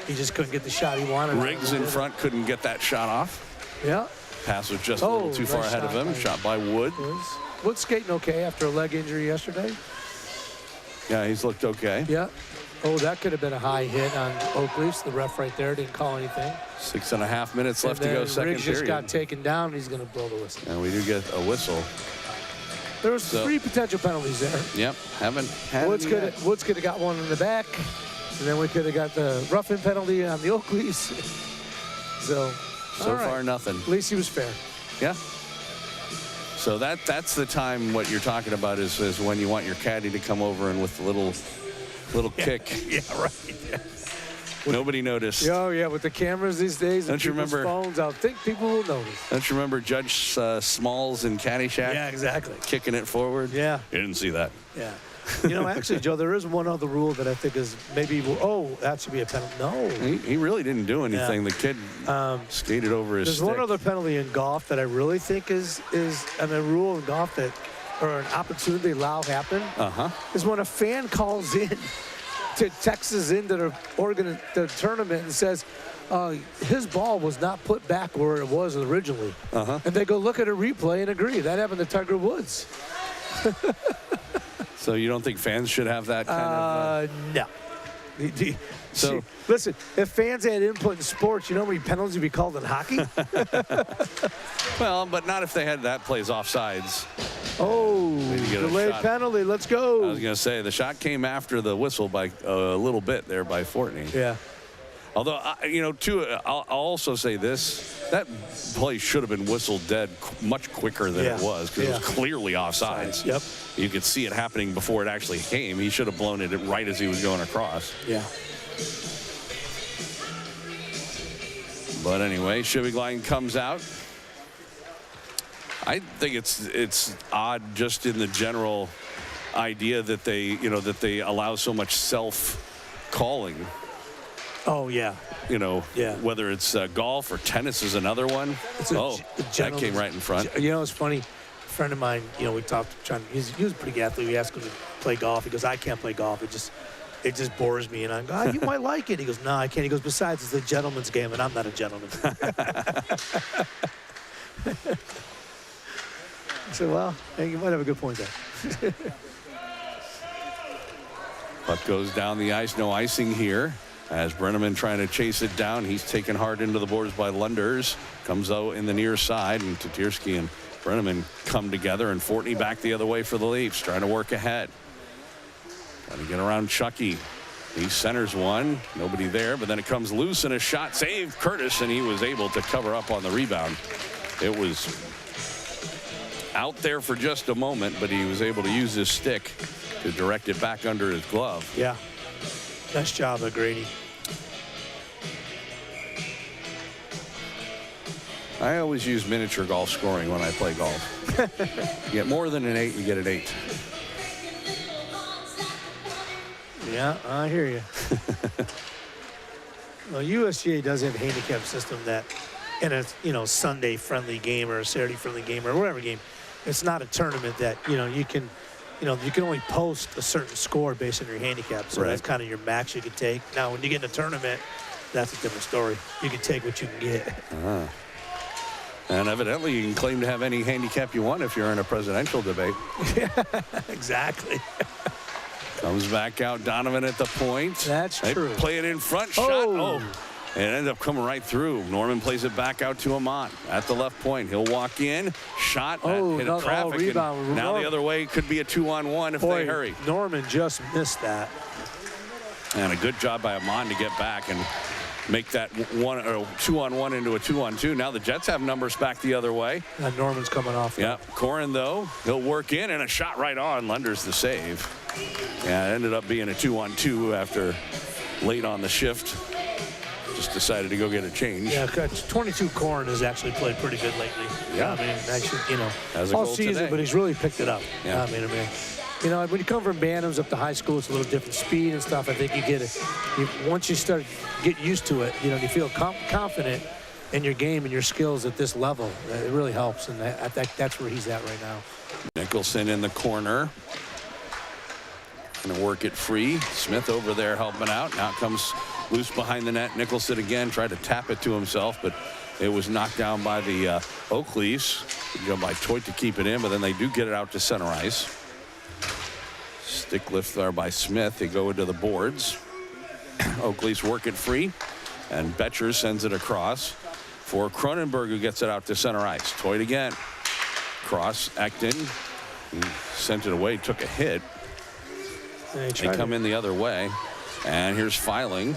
he just couldn't get the shot he wanted. Riggs in front couldn't get that shot off. Yeah. Pass was just a little too far ahead of him. Shot by Wood. Wood's skating okay after a leg injury yesterday. Yeah, he's looked okay. Yeah. Oh, that could have been a high hit on Oakleafs. The ref right there didn't call anything. 6.5 minutes left to go, second Riggs period. just got taken down. He's going to blow the whistle. And we do get a whistle. There was 3 potential penalties there. Yep, haven't had Woods any could have got one in the back, and then we could have got the roughing penalty on the Oakleys. So far, nothing. At least he was fair. Yeah. So that's the time. What you're talking about is when you want your caddy to come over and with the little kick. Yeah, right. Yeah. Nobody noticed. Oh, yeah, with the cameras these days and Don't you remember phones, I think people will notice. Don't you remember Judge Smalls in Caddyshack? Yeah, exactly. Kicking it forward? Yeah. You didn't see that. Yeah. Actually, Joe, there is one other rule that I think is maybe, that should be a penalty. No. He really didn't do anything. Yeah. The kid skated over his There's stick. one other penalty in golf that I really think is a rule in golf that, or an opportunity to allow happen, is when a fan calls in to Texas into the tournament and says his ball was not put back where it was originally. And they go look at a replay and agree. That happened to Tiger Woods. So you don't think fans should have that kind of... No. So listen, if fans had input in sports, you know how many penalties would be called in hockey? Well, but not if they had that plays offsides. Oh, delayed penalty. Let's go. I was going to say, the shot came after the whistle by a little bit there by Fortney. Yeah. Although, I'll also say this. That play should have been whistled dead much quicker than it was because it was clearly offsides. Yep. You could see it happening before it actually came. He should have blown it right as he was going across. Yeah. But anyway, Shivigline comes out. I think it's odd just in the general idea that they allow so much self-calling. Oh, yeah. Whether it's golf or tennis is another one. That came right in front. It's funny. A friend of mine, we talked, he was a pretty good athlete. We asked him to play golf. He goes, I can't play golf. It just bores me. And I go, you might like it. He goes, no, I can't. He goes, besides, it's a gentleman's game, and I'm not a gentleman. I said, well, hey, you might have a good point there. Puck goes down the ice. No icing here. As Brenneman trying to chase it down. He's taken hard into the boards by Lunders. Comes out in the near side, and Tatirsky and Brenneman come together, and Fortney back the other way for the Leafs, trying to work ahead. Trying to get around Chucky. He centers one. Nobody there, but then it comes loose, and a shot saved Curtis, and he was able to cover up on the rebound. It was out there for just a moment, but he was able to use his stick to direct it back under his glove. Yeah. Nice job, Grady. I always use miniature golf scoring when I play golf. You get more than an 8, you get an 8. Yeah, I hear you. Well, USGA does have a handicap system that in a Sunday friendly game or a Saturday friendly game or whatever game, it's not a tournament that, you can only post a certain score based on your handicap. So that's kind of your max you can take. Now, when you get in a tournament, that's a different story. You can take what you can get. And evidently, you can claim to have any handicap you want if you're in a presidential debate. Exactly. Comes back out, Donovan at the point. That's true. Play it in front, shot. Oh. And it ended up coming right through. Norman plays it back out to Amont at the left point. He'll walk in, shot, hit a traffic. Rebound. Now the other way could be a 2-on-1 if they hurry. Norman just missed that. And a good job by Amont to get back and make that 2-on-1 into a 2-on-2. Now the Jets have numbers back the other way. And Norman's coming off. Yeah, Corin, though, he'll work in, and a shot right on. Lunder's the save. Yeah, it ended up being a 2-on-2 after late on the shift. Just decided to go get a change. Yeah, 22 Corin has actually played pretty good lately. Yeah. I mean, actually, all season, today. but he's really picked it up. Yeah. I mean, when you come from Bantams up to high school, it's a little different speed and stuff. I think you get it. Once you start get used to it, you feel confident in your game and your skills at this level. It really helps, and I think that's where he's at right now. Nicholson in the corner. Going to work it free. Smith over there helping out. Now it comes loose behind the net. Nicholson again tried to tap it to himself, but it was knocked down by the Oakleys. Good job by Toit to keep it in, but then they do get it out to center ice. Stick lift there by Smith. They go into the boards. Oakleys work it free, and Betcher sends it across for Cronenberg, who gets it out to center ice. Toit again. Cross, Ekton. He sent it away, took a hit. They come in the other way. And here's Filing.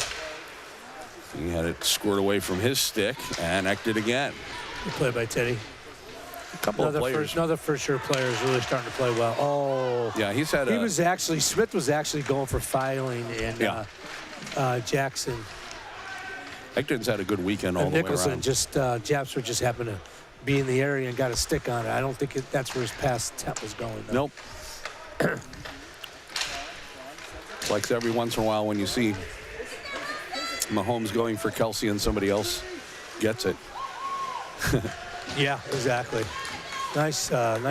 He had it squirted away from his stick and acted again. Good play by Teddy. A couple of players. Another for sure player is really starting to play well. Oh. Yeah, he's had Smith was actually going for Filing and Jackson. Hector's had a good weekend all the way around. Japser just happened to be in the area and got a stick on it. I don't think that's where his pass attempt was going, though. Nope. It's like every once in a while when you see Mahomes going for Kelsey and somebody else gets it. Yeah, exactly. Nice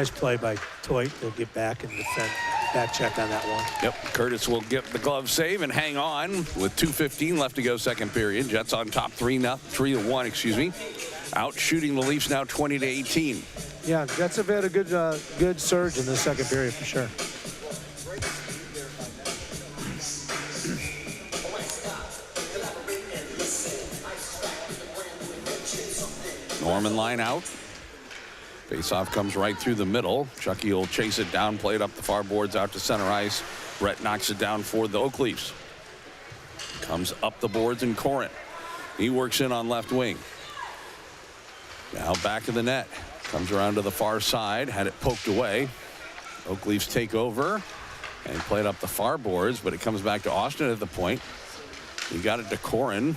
play by Toit to get back and defend. Back check on that one. Yep, Curtis will get the glove save and hang on with 2:15 left to go second period. Jets on top 3-1, excuse me. Out shooting the Leafs now 20-18. Yeah, Jets have had a good surge in the second period for sure. Norman line out. Faceoff comes right through the middle. Chucky will chase it down, play it up the far boards out to center ice. Brett knocks it down for the Oak Leafs. Comes up the boards in Corin. He works in on left wing. Now back of the net. Comes around to the far side. Had it poked away. Oak Leafs take over and play it up the far boards, but it comes back to Austin at the point. He got it to Corin.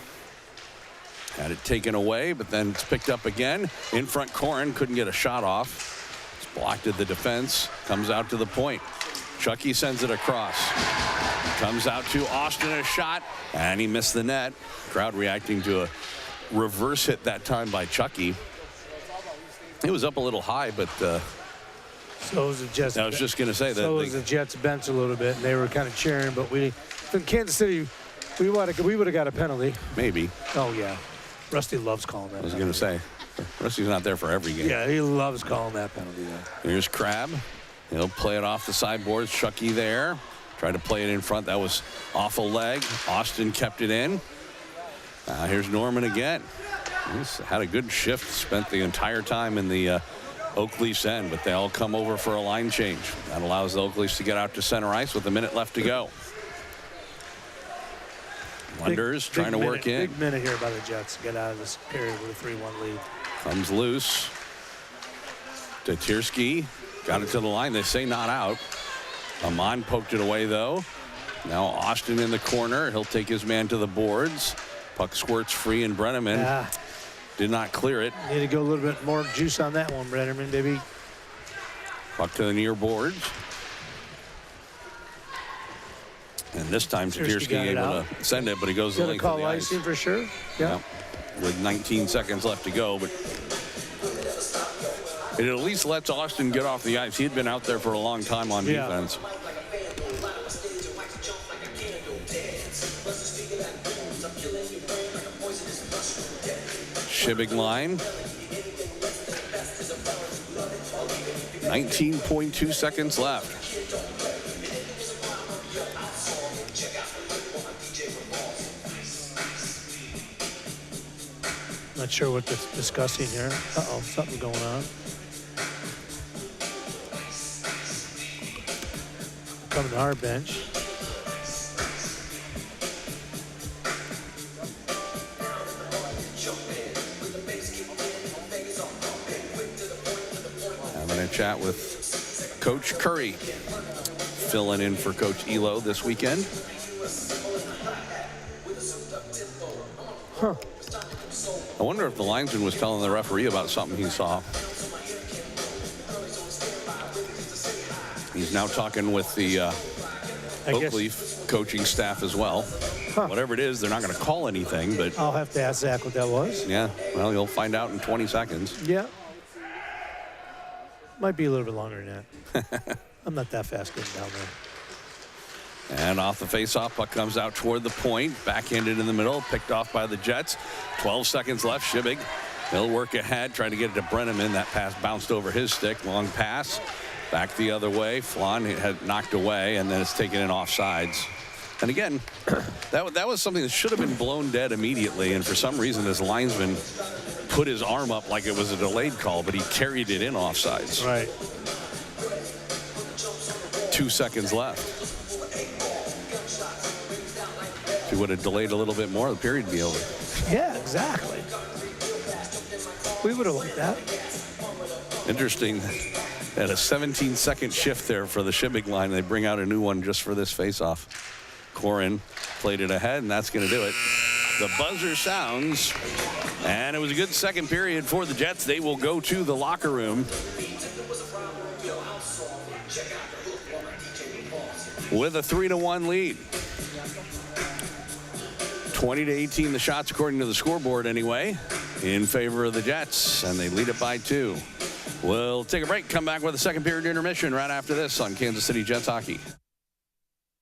Had it taken away, but then it's picked up again. In front, Corin couldn't get a shot off. It's blocked at the defense. Comes out to the point. Chucky sends it across. Comes out to Austin, a shot, and he missed the net. Crowd reacting to a reverse hit that time by Chucky. It was up a little high, but so was the Jets. I was just going to say that. So was the Jets bench a little bit, and they were kind of cheering, but from Kansas City, we would have got a penalty. Maybe. Oh, yeah. Rusty loves calling that. I was going to say, Rusty's not there for every game. Yeah, he loves calling that penalty. Here's Crab. He'll play it off the sideboards. Chucky there. Tried to play it in front. That was off a leg. Austin kept it in. Here's Norman again. He's had a good shift. Spent the entire time in the Oak Leafs end, but they all come over for a line change. That allows the Oak Leafs to get out to center ice with a minute left to go. Wonders trying to work in. Big minute here by the Jets to get out of this period with a 3-1 lead. Comes loose. Tatirsky got it to the line. They say not out. Amon poked it away, though. Now Austin in the corner. He'll take his man to the boards. Puck squirts free, and Brenneman did not clear it. Need to go a little bit more juice on that one, Brenneman, baby. Puck to the near boards. And this time Tatirsky able to send it, but he goes the length of the ice. Icing for sure. Yeah. With 19 seconds left to go, but it at least lets Austin get off the ice. He had been out there for a long time on defense. Shibig line. 19.2 seconds left. Not sure what they're discussing here. Uh-oh, something going on. Coming to our bench. Having a chat with Coach Curry, filling in for Coach Elo this weekend. Huh. I wonder if the linesman was telling the referee about something he saw. He's now talking with the Oak Leaf coaching staff as well. Whatever it is, they're not going to call anything, but I'll have to ask Zach what that was. Yeah, well, you'll find out in 20 seconds. Yeah. Might be a little bit longer than that. I'm not that fast getting down there. And off the faceoff, puck comes out toward the point. Backhanded in the middle, picked off by the Jets. 12 seconds left. Shibig, he'll work ahead, trying to get it to Brenneman. That pass bounced over his stick. Long pass. Back the other way. Flan had knocked away, and then it's taken in offsides. And again, that was something that should have been blown dead immediately. And for some reason, this linesman put his arm up like it was a delayed call, but he carried it in offsides. Right. 2 seconds left. If he would have delayed a little bit more, the period would be over. Yeah, exactly. We would have liked that. Interesting. At a 17-second shift there for the Shibig line. They bring out a new one just for this face-off. Corin played it ahead, and that's going to do it. The buzzer sounds, and it was a good second period for the Jets. They will go to the locker room with a 3-1 lead. 20-18 the shots according to the scoreboard anyway, in favor of the Jets, and they lead it by 2. We'll take a break, come back with a second period intermission right after this on Kansas City Jets Hockey.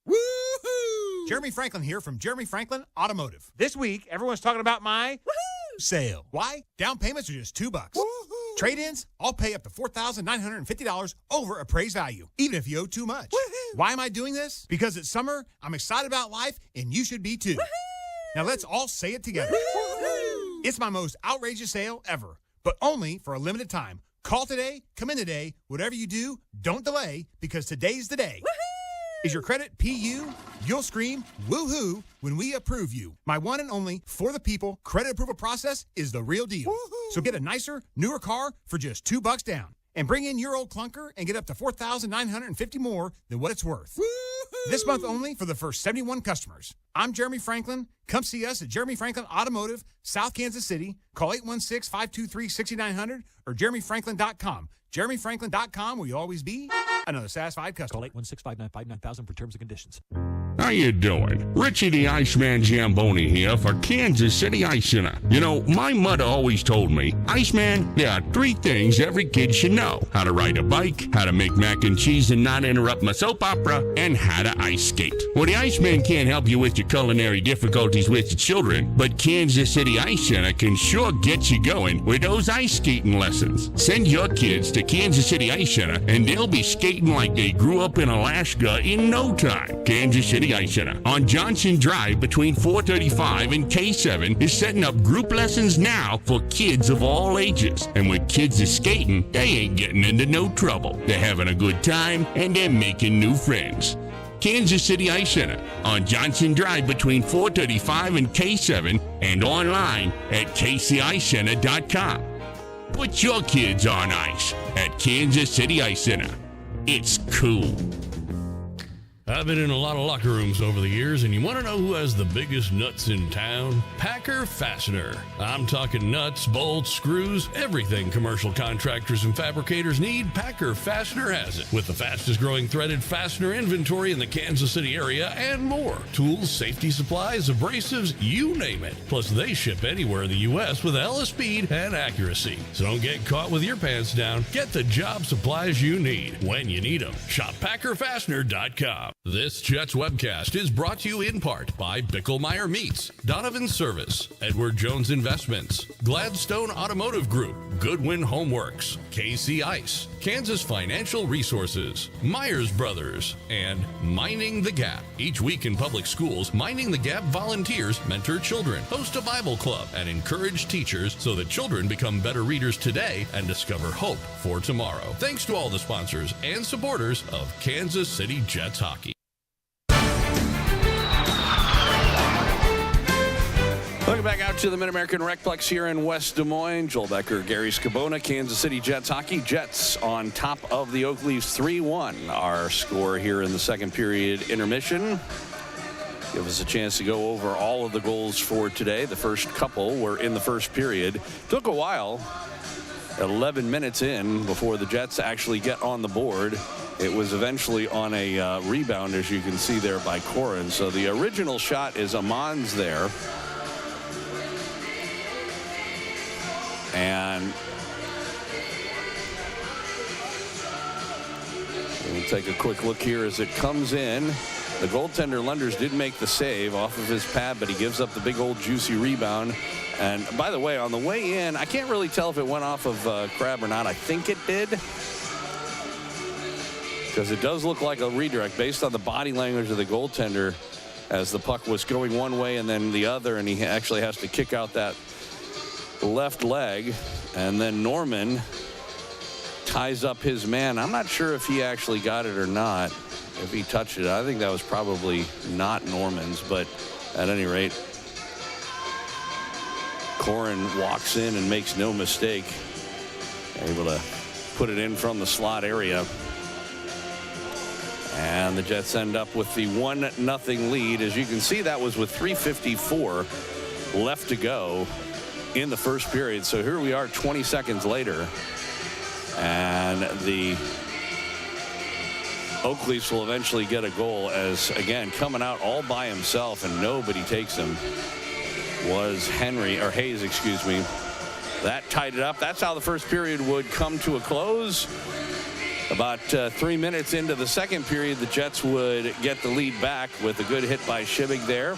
Woohoo! Jeremy Franklin here from Jeremy Franklin Automotive. This week, everyone's talking about my sale. Why? Down payments are just $2. Woo-hoo! Trade-ins, I'll pay up to $4,950 over appraised value, even if you owe too much. Woo-hoo! Why am I doing this? Because it's summer, I'm excited about life, and you should be too. Woo-hoo! Now let's all say it together. Woo-hoo! It's my most outrageous sale ever, but only for a limited time. Call today, come in today, whatever you do, don't delay, because today's the day. Woo-hoo! Is your credit PU? You'll scream woohoo when we approve you. My one and only for the people credit approval process is the real deal. Woo-hoo! So get a nicer, newer car for just $2 down. And bring in your old clunker and get up to $4,950 more than what it's worth. Woo-hoo! This month only for the first 71 customers. I'm Jeremy Franklin. Come see us at Jeremy Franklin Automotive, South Kansas City. Call 816-523-6900 or jeremyfranklin.com. jeremyfranklin.com will you always be another satisfied customer. Call 816-595-9000 for terms and conditions. How you doing? Richie the Iceman Zamboni here for Kansas City Ice Center. You know, my mother always told me, Iceman, there are 3 things every kid should know. How to ride a bike, how to make mac and cheese and not interrupt my soap opera, and how to ice skate. Well, the Iceman can't help you with your culinary difficulties with your children, but Kansas City Ice Center can sure get you going with those ice skating lessons. Send your kids to Kansas City Ice Center, and they'll be skating like they grew up in Alaska in no time. Kansas City Ice Center on Johnson Drive between 435 and K7 is setting up group lessons now for kids of all ages. And when kids are skating, they ain't getting into no trouble. They're having a good time and they're making new friends. Kansas City Ice Center on Johnson Drive between 435 and K7 and online at kcicecenter.com. Put your kids on ice at Kansas City Ice Center. It's cool. I've been in a lot of locker rooms over the years, and you want to know who has the biggest nuts in town? Packer Fastener. I'm talking nuts, bolts, screws, everything commercial contractors and fabricators need, Packer Fastener has it. With the fastest growing threaded fastener inventory in the Kansas City area and more. Tools, safety supplies, abrasives, you name it. Plus, they ship anywhere in the U.S. with hella speed and accuracy. So don't get caught with your pants down. Get the job supplies you need when you need them. Shop PackerFastener.com. This Jets webcast is brought to you in part by Bicklemeyer Meats, Donovan Service, Edward Jones Investments, Gladstone Automotive Group, Goodwin Homeworks, KC Ice, Kansas Financial Resources, Myers Brothers, and Minding the Gap. Each week in public schools, Minding the Gap volunteers mentor children, host a Bible club, and encourage teachers so that children become better readers today and discover hope for tomorrow. Thanks to all the sponsors and supporters of Kansas City Jets Hockey. Looking back out to the MidAmerican RecPlex here in West Des Moines. Joel Becker, Gary Scabona, Kansas City Jets Hockey. Jets on top of the Oak Leafs 3-1. Our score here in the second period intermission. Give us a chance to go over all of the goals for today. The first couple were in the first period. Took a while, 11 minutes in, before the Jets actually get on the board. It was eventually on a rebound, as you can see there, by Corin. So the original shot is Amon's there. And we'll take a quick look here as it comes in. The goaltender Lunders did make the save off of his pad, but he gives up the big old juicy rebound. And by the way, on the way in, I can't really tell if it went off of Crab or not. I think it did, because it does look like a redirect based on the body language of the goaltender as the puck was going one way and then the other, and he actually has to kick out that left leg. And then Norman ties up his man. I'm not sure if he actually got it or not, if he touched it. I think that was probably not Norman's, but at any rate, Corin walks in and makes no mistake. Able to put it in from the slot area. And the Jets end up with the 1-0 lead. As you can see, that was with 3:54 left to go in the first period. So here we are 20 seconds later. And the Oakleafs will eventually get a goal as, again, coming out all by himself and nobody takes him was Hayes, excuse me. That tied it up. That's how the first period would come to a close. About 3 minutes into the second period, the Jets would get the lead back with a good hit by Shibig there.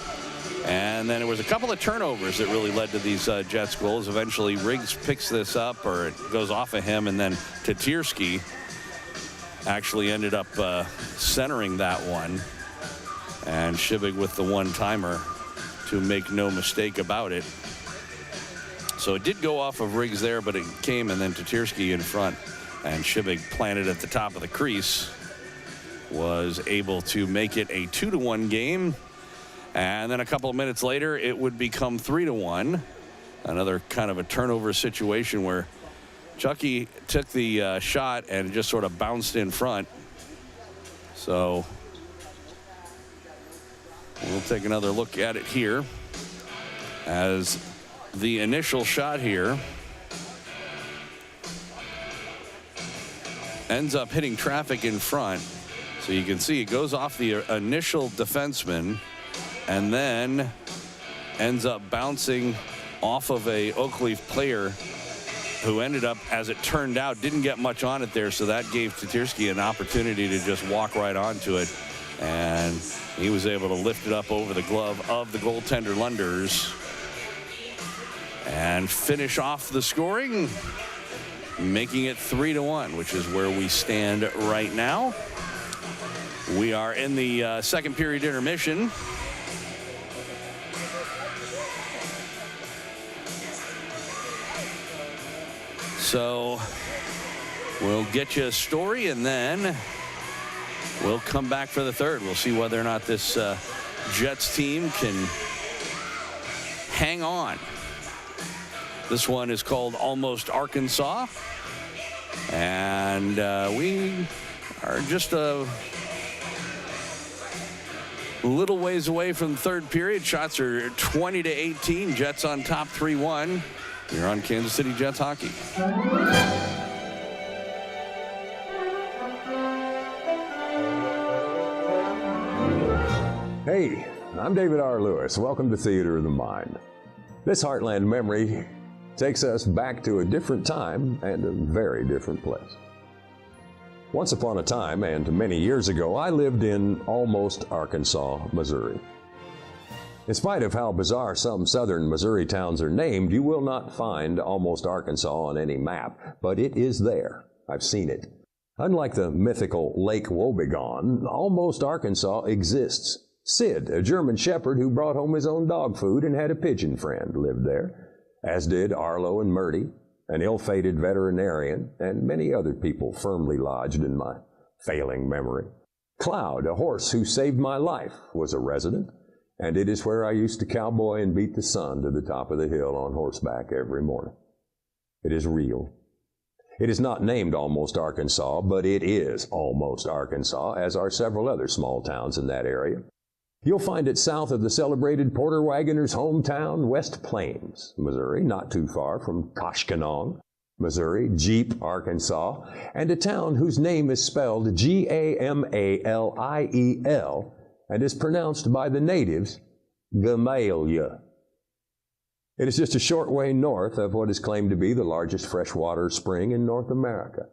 And then there was a couple of turnovers that really led to these Jets goals. Eventually, Riggs picks this up, or it goes off of him, and then Tatirski actually ended up centering that one. And Shibig with the one-timer to make no mistake about it. So it did go off of Riggs there, but it came, and then Tatirski in front. And Shibig planted at the top of the crease was able to make it a 2-1 game. And then a couple of minutes later, it would become 3-1. Another kind of a turnover situation where Chucky took the shot and just sort of bounced in front. So we'll take another look at it here as the initial shot here ends up hitting traffic in front. So you can see it goes off the initial defenseman and then ends up bouncing off of a Oakleaf player who ended up, as it turned out, didn't get much on it there. So that gave Tatirski an opportunity to just walk right onto it. And he was able to lift it up over the glove of the goaltender Lunders and finish off the scoring, making it 3-1, which is where we stand right now. We are in the second period intermission. So we'll get you a story and then we'll come back for the third. We'll see whether or not this Jets team can hang on. This one is called Almost Arkansas. And we are just a little ways away from the third period. Shots are 20-18. Jets on top 3-1. You're on Kansas City Jets hockey. Hey, I'm David R. Lewis. Welcome to Theater of the Mind. This Heartland memory takes us back to a different time and a very different place. Once upon a time, and many years ago, I lived in Almost Arkansas, Missouri. In spite of how bizarre some southern Missouri towns are named, you will not find Almost Arkansas on any map, but it is there. I've seen it. Unlike the mythical Lake Wobegon, Almost Arkansas exists. Sid, a German shepherd who brought home his own dog food and had a pigeon friend, lived there, as did Arlo and Murdy, an ill-fated veterinarian, and many other people firmly lodged in my failing memory. Cloud, a horse who saved my life, was a resident, and it is where I used to cowboy and beat the sun to the top of the hill on horseback every morning. It is real. It is not named Almost Arkansas, but it is Almost Arkansas, as are several other small towns in that area. You'll find it south of the celebrated Porter Wagoner's hometown, West Plains, Missouri, not too far from Koshkonong, Missouri, Jeep, Arkansas, and a town whose name is spelled G-A-M-A-L-I-E-L and is pronounced by the natives Gamaliel. It is just a short way north of what is claimed to be the largest freshwater spring in North America.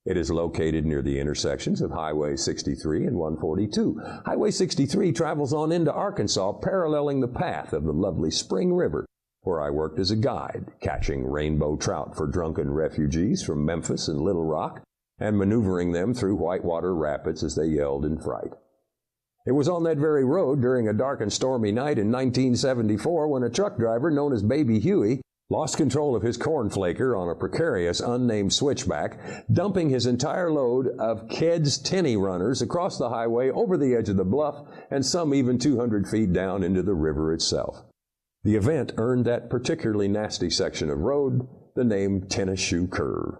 It is located near the intersections of Highway 63 and 142. Highway 63 travels on into Arkansas, paralleling the path of the lovely Spring River, where I worked as a guide, catching rainbow trout for drunken refugees from Memphis and Little Rock, and maneuvering them through Whitewater Rapids as they yelled in fright. It was on that very road during a dark and stormy night in 1974 when a truck driver known as Baby Huey lost control of his cornflaker on a precarious, unnamed switchback, dumping his entire load of Ked's tinny runners across the highway over the edge of the bluff and some even 200 feet down into the river itself. The event earned that particularly nasty section of road the name Tennis Shoe Curve.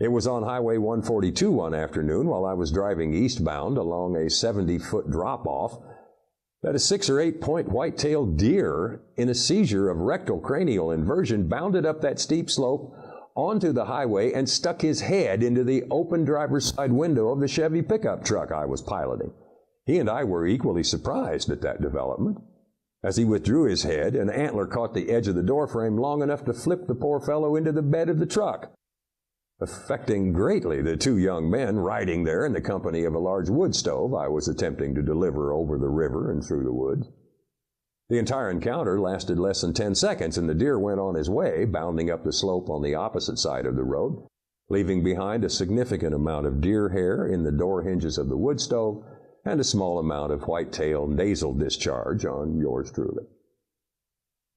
It was on Highway 142 one afternoon while I was driving eastbound along a 70-foot drop-off that a 6 or 8 point white-tailed deer in a seizure of rectal cranial inversion bounded up that steep slope onto the highway and stuck his head into the open driver's side window of the Chevy pickup truck I was piloting. He and I were equally surprised at that development. As he withdrew his head, an antler caught the edge of the doorframe long enough to flip the poor fellow into the bed of the truck, affecting greatly the two young men riding there in the company of a large wood stove I was attempting to deliver over the river and through the woods. The entire encounter lasted less than 10 seconds, and the deer went on his way, bounding up the slope on the opposite side of the road, leaving behind a significant amount of deer hair in the door hinges of the wood stove and a small amount of white-tail nasal discharge on yours truly.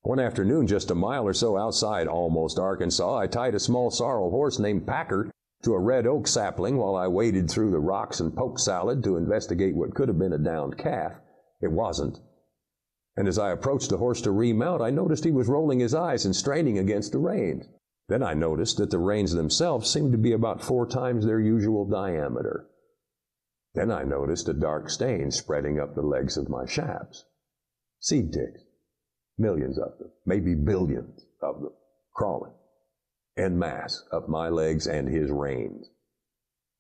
One afternoon, just a mile or so outside Almost, Arkansas, I tied a small sorrel horse named Packer to a red oak sapling while I waded through the rocks and poke salad to investigate what could have been a downed calf. It wasn't. And as I approached the horse to remount, I noticed he was rolling his eyes and straining against the reins. Then I noticed that the reins themselves seemed to be about 4 times their usual diameter. Then I noticed a dark stain spreading up the legs of my shafts. Seed ticks. Millions of them, maybe billions of them, crawling en masse up my legs and his reins.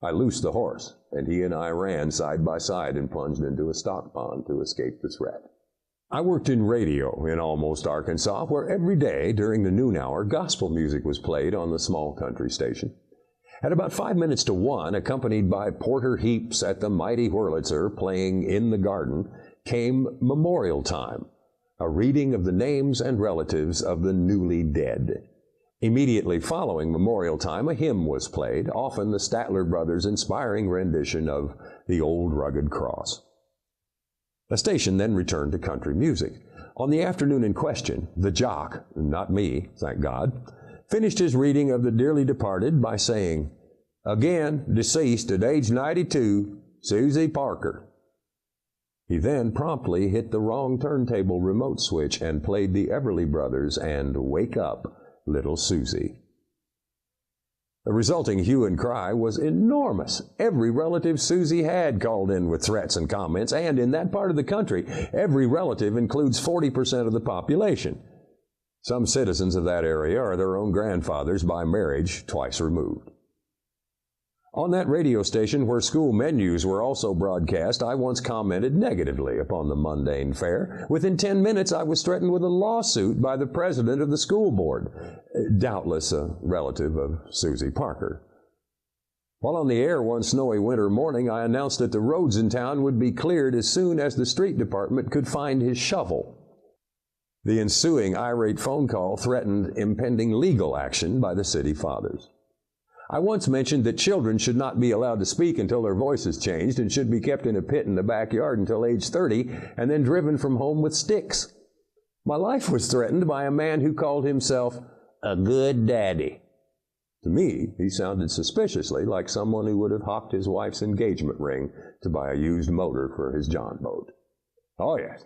I loosed the horse, and he and I ran side by side and plunged into a stock pond to escape the threat. I worked in radio in Almost, Arkansas, where every day during the noon hour, gospel music was played on the small country station. At about 5 minutes to 1, accompanied by Porter Heaps at the mighty Wurlitzer playing In the Garden, came memorial time, a reading of the names and relatives of the newly dead. Immediately following memorial time, a hymn was played, often the Statler brothers' inspiring rendition of The Old Rugged Cross. The station then returned to country music. On the afternoon in question, the jock, not me, thank God, finished his reading of the dearly departed by saying, "Again, deceased at age 92, Susie Parker." He then promptly hit the wrong turntable remote switch and played the Everly Brothers and Wake Up, Little Susie. The resulting hue and cry was enormous. Every relative Susie had called in with threats and comments, and in that part of the country, every relative includes 40% of the population. Some citizens of that area are their own grandfathers by marriage twice removed. On that radio station where school menus were also broadcast, I once commented negatively upon the mundane fare. Within 10 minutes, I was threatened with a lawsuit by the president of the school board, doubtless a relative of Susie Parker. While on the air one snowy winter morning, I announced that the roads in town would be cleared as soon as the street department could find his shovel. The ensuing irate phone call threatened impending legal action by the city fathers. I once mentioned that children should not be allowed to speak until their voices changed and should be kept in a pit in the backyard until age 30 and then driven from home with sticks. My life was threatened by a man who called himself a good daddy. To me, he sounded suspiciously like someone who would have hawked his wife's engagement ring to buy a used motor for his John boat. Oh yes,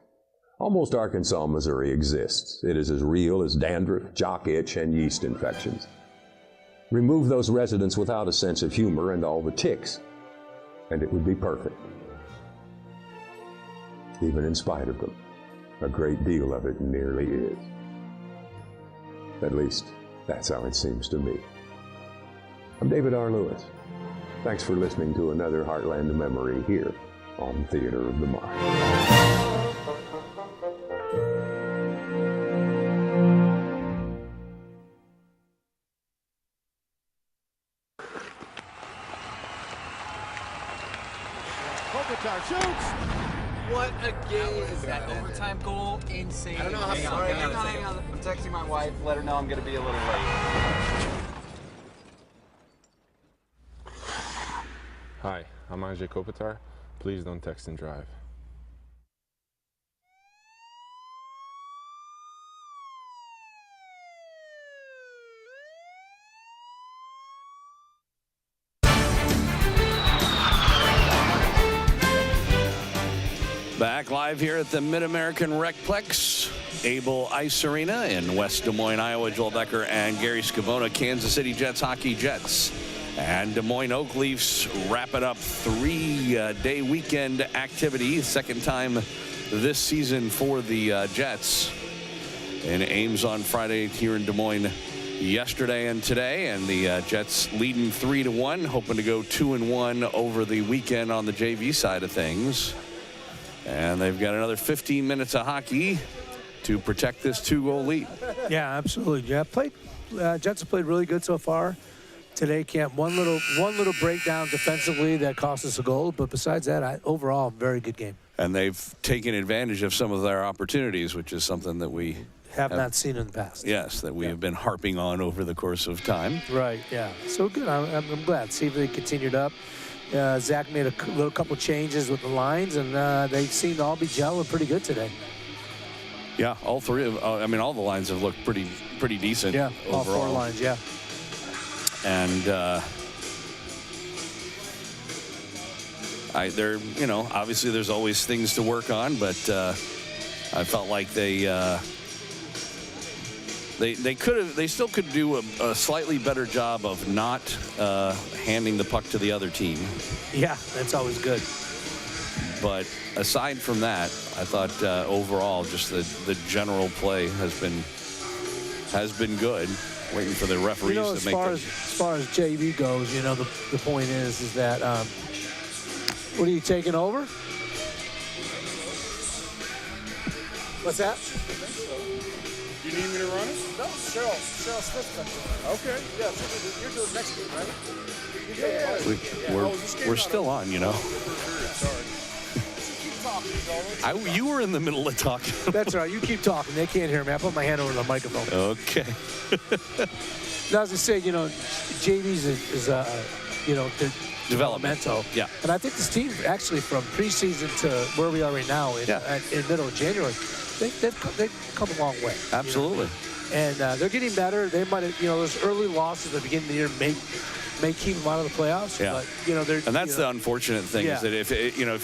Almost, Arkansas, Missouri exists. It is as real as dandruff, jock itch, and yeast infections. Remove those residents without a sense of humor and all the ticks, and it would be perfect. Even in spite of them, a great deal of it nearly is. At least, that's how it seems to me. I'm David R. Lewis. Thanks for listening to another Heartland Memory here on Theater of the Mind. Shoots! What a game is that? Overtime goal, insane. I don't know how sorry hang on. I'm texting my wife, let her know I'm going to be a little late. Hi, I'm Andrzej Kopitar. Please don't text and drive. back live here at the MidAmerican RecPlex, Able Ice Arena in West Des Moines, Iowa. Joel Becker and Gary Scavona, Kansas City Jets hockey. Jets and Des Moines Oak Leafs wrapping up 3-day weekend activity. Second time this season for the Jets. In Ames on Friday, here in Des Moines yesterday and today, and the Jets leading 3-1, hoping to go 2-1 over the weekend on the JV side of things. And they've got another 15 minutes of hockey to protect this 2-goal lead. Yeah, absolutely. Yeah, Jets have played really good so far today. Camp, one little breakdown defensively that cost us a goal, but besides that, overall, very good game. And they've taken advantage of some of their opportunities, which is something that we have not seen in the past. Yes, that we have been harping on over the course of time. Right, yeah. So good. I'm glad. See if they continued up. Zach made a couple changes with the lines, and they seem to all be gelling pretty good today. Yeah, all three of all the lines have looked pretty decent. Yeah, overall. All 4 lines, yeah. And obviously there's always things to work on, but I felt like they still could do a slightly better job of not handing the puck to the other team. Yeah, that's always good. But aside from that, I thought overall just the general play has been good. Waiting for the referees to make as far as JV goes, the point is that what are you taking over? What's that? You need me to run it? No, Cheryl Smith. Okay. Yeah, you're doing next game, right? We're still on, You were in the middle of talking. That's all right. You keep talking. They can't hear me. I put my hand over the microphone. Okay. Now, as I say, JV's is developmental. Yeah. And I think this team, actually, from preseason to where we are right now in middle of January, they've come a long way. Absolutely. And they're getting better. They might have, those early losses at the beginning of the year may keep them out of the playoffs. Yeah. But, they're. And that's the unfortunate thing is that if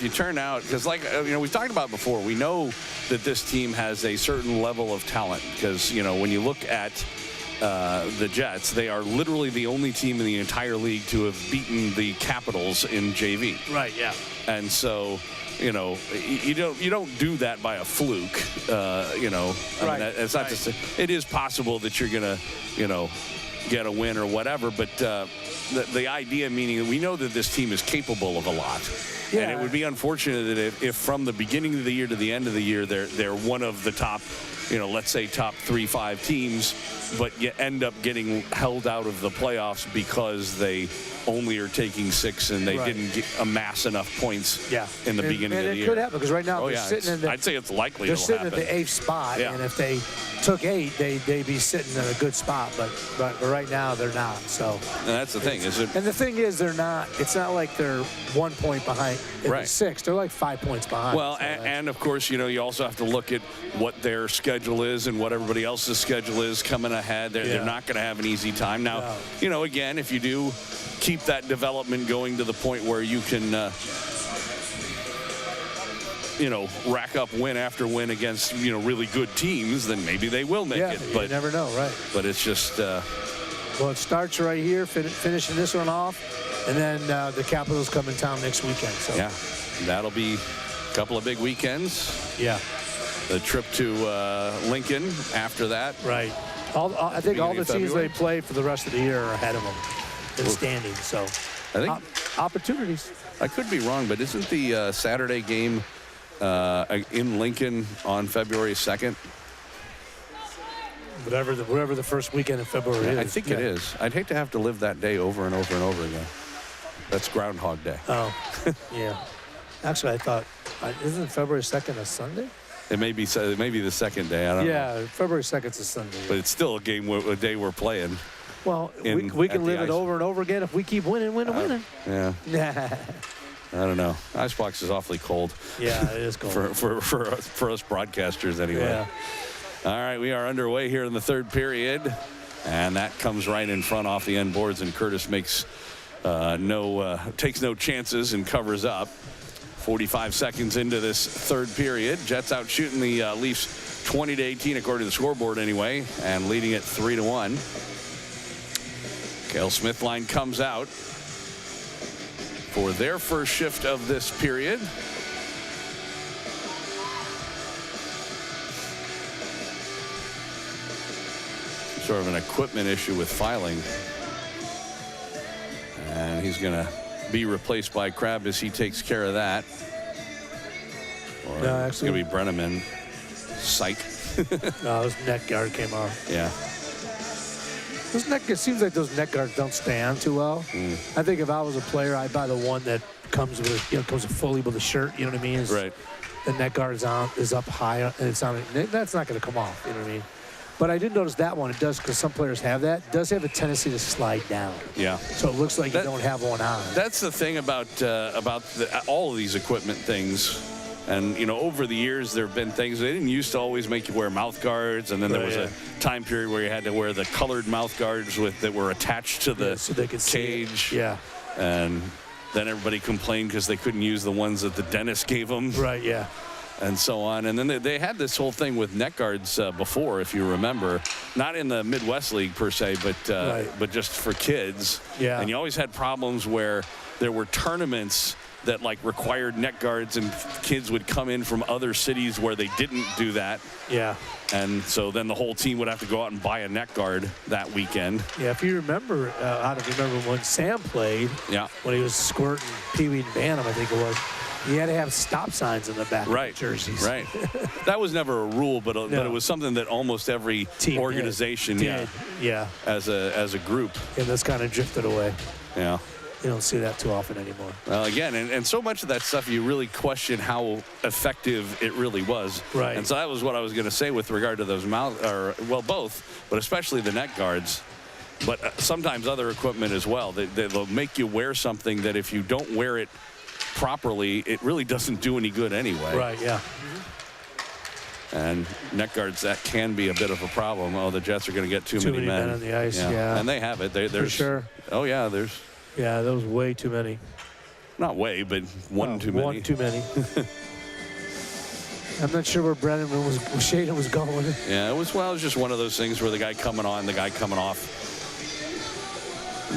you turn out, because we've talked about before, we know that this team has a certain level of talent because, when you look at the Jets, they are literally the only team in the entire league to have beaten the Capitals in JV. Right, yeah. And so, you don't do that by a fluke. It's not to say it is possible that you're going to, get a win or whatever, but the idea meaning we know that this team is capable of a lot. Yeah. And it would be unfortunate that if from the beginning of the year to the end of the year, they're one of the top, let's say top 3-5 teams, but you end up getting held out of the playoffs because they only are taking 6 and they didn't amass enough points in the beginning of the year. It could happen because right now they're sitting I'd say it's likely they're it'll sitting happen. at the 8th spot, and if they took 8, they'd be sitting in a good spot, but right now they're not. So and that's the thing, is it? And the thing is, they're not. It's not like they're 1 point behind in the 6th. They're like 5 points behind. Well, so and of course, you also have to look at what their schedule is and what everybody else's schedule is coming ahead. They're not going to have an easy time. Now, again, if you do keep that development going to the point where you can, rack up win after win against, really good teams, then maybe they will make it. But you never know, right? But it's just. Well, it starts right here, finishing this one off, and then the Capitals come in town next weekend. So yeah, that'll be a couple of big weekends. Yeah. The trip to Lincoln after that. Right. I think all the teams they play for the rest of the year are ahead of them in standings. So I think opportunities. I could be wrong, but isn't the Saturday game in Lincoln on February 2nd? Whatever the first weekend in February is. I think it is. I'd hate to have to live that day over and over and over again. That's Groundhog Day. Oh, yeah. Actually, I thought, isn't February 2nd a Sunday? It may be the second day. I don't know. Yeah, February 2nd's a Sunday. But it's still a day we're playing. Well, we can live it over and over again if we keep winning. Yeah. I don't know. Icebox is awfully cold. Yeah, it is cold. for us broadcasters anyway. Yeah. All right, we are underway here in the third period. And that comes right in front off the end boards, and Curtis takes no chances and covers up. 45 seconds into this third period. Jets out shooting the Leafs 20-18 according to the scoreboard anyway, and leading it 3-1. Cale Smith line comes out for their first shift of this period. Sort of an equipment issue with filing. And he's going to be replaced by Crabb as he takes care of that. Or No, actually, it's going to be Brenneman. Psych. No, his neck guard came off. Yeah. It seems like those neck guards don't stay on too well. I think if I was a player, I'd buy the one that comes with, comes fully with a shirt. You know what I mean? Right. The neck guard is up high, and it's on. That's not going to come off. You know what I mean? But I did notice that one. It does, because some players have that. It does have a tendency to slide down. Yeah. So it looks like you don't have one on. That's the thing about all of these equipment things. And, over the years, there have been things. They didn't used to always make you wear mouth guards. And then there was a time period where you had to wear the colored mouth guards that were attached to the so they could cage. See it. Yeah. And then everybody complained because they couldn't use the ones that the dentist gave them. Right, yeah. And so on. And then they had this whole thing with neck guards before, if you remember. Not in the Midwest League per se, but just for kids. Yeah. And you always had problems where there were tournaments that required neck guards, and kids would come in from other cities where they didn't do that. Yeah. And so then the whole team would have to go out and buy a neck guard that weekend. Yeah, if you remember, I don't remember when Sam played. Yeah. When he was squirting Pee Wee and Bantam, I think it was. He had to have stop signs in the back of the jerseys. Right. That was never a rule, but it was something that almost every team organization did. Yeah. As a group. And that's kind of drifted away. Yeah. You don't see that too often anymore. Well, again, and so much of that stuff, you really question how effective it really was. Right. And so that was what I was going to say with regard to those both, but especially the neck guards. But sometimes other equipment as well. They'll make you wear something that if you don't wear it properly, it really doesn't do any good anyway. Right, yeah. And neck guards, that can be a bit of a problem. Oh, the Jets are going to get too many men on the ice, yeah. And they have it. For sure. Oh, yeah, there's... Yeah, that was way too many. Not way, but one too many. One too many. I'm not sure where Shaden was going. Yeah, it was just one of those things where the guy coming on, the guy coming off.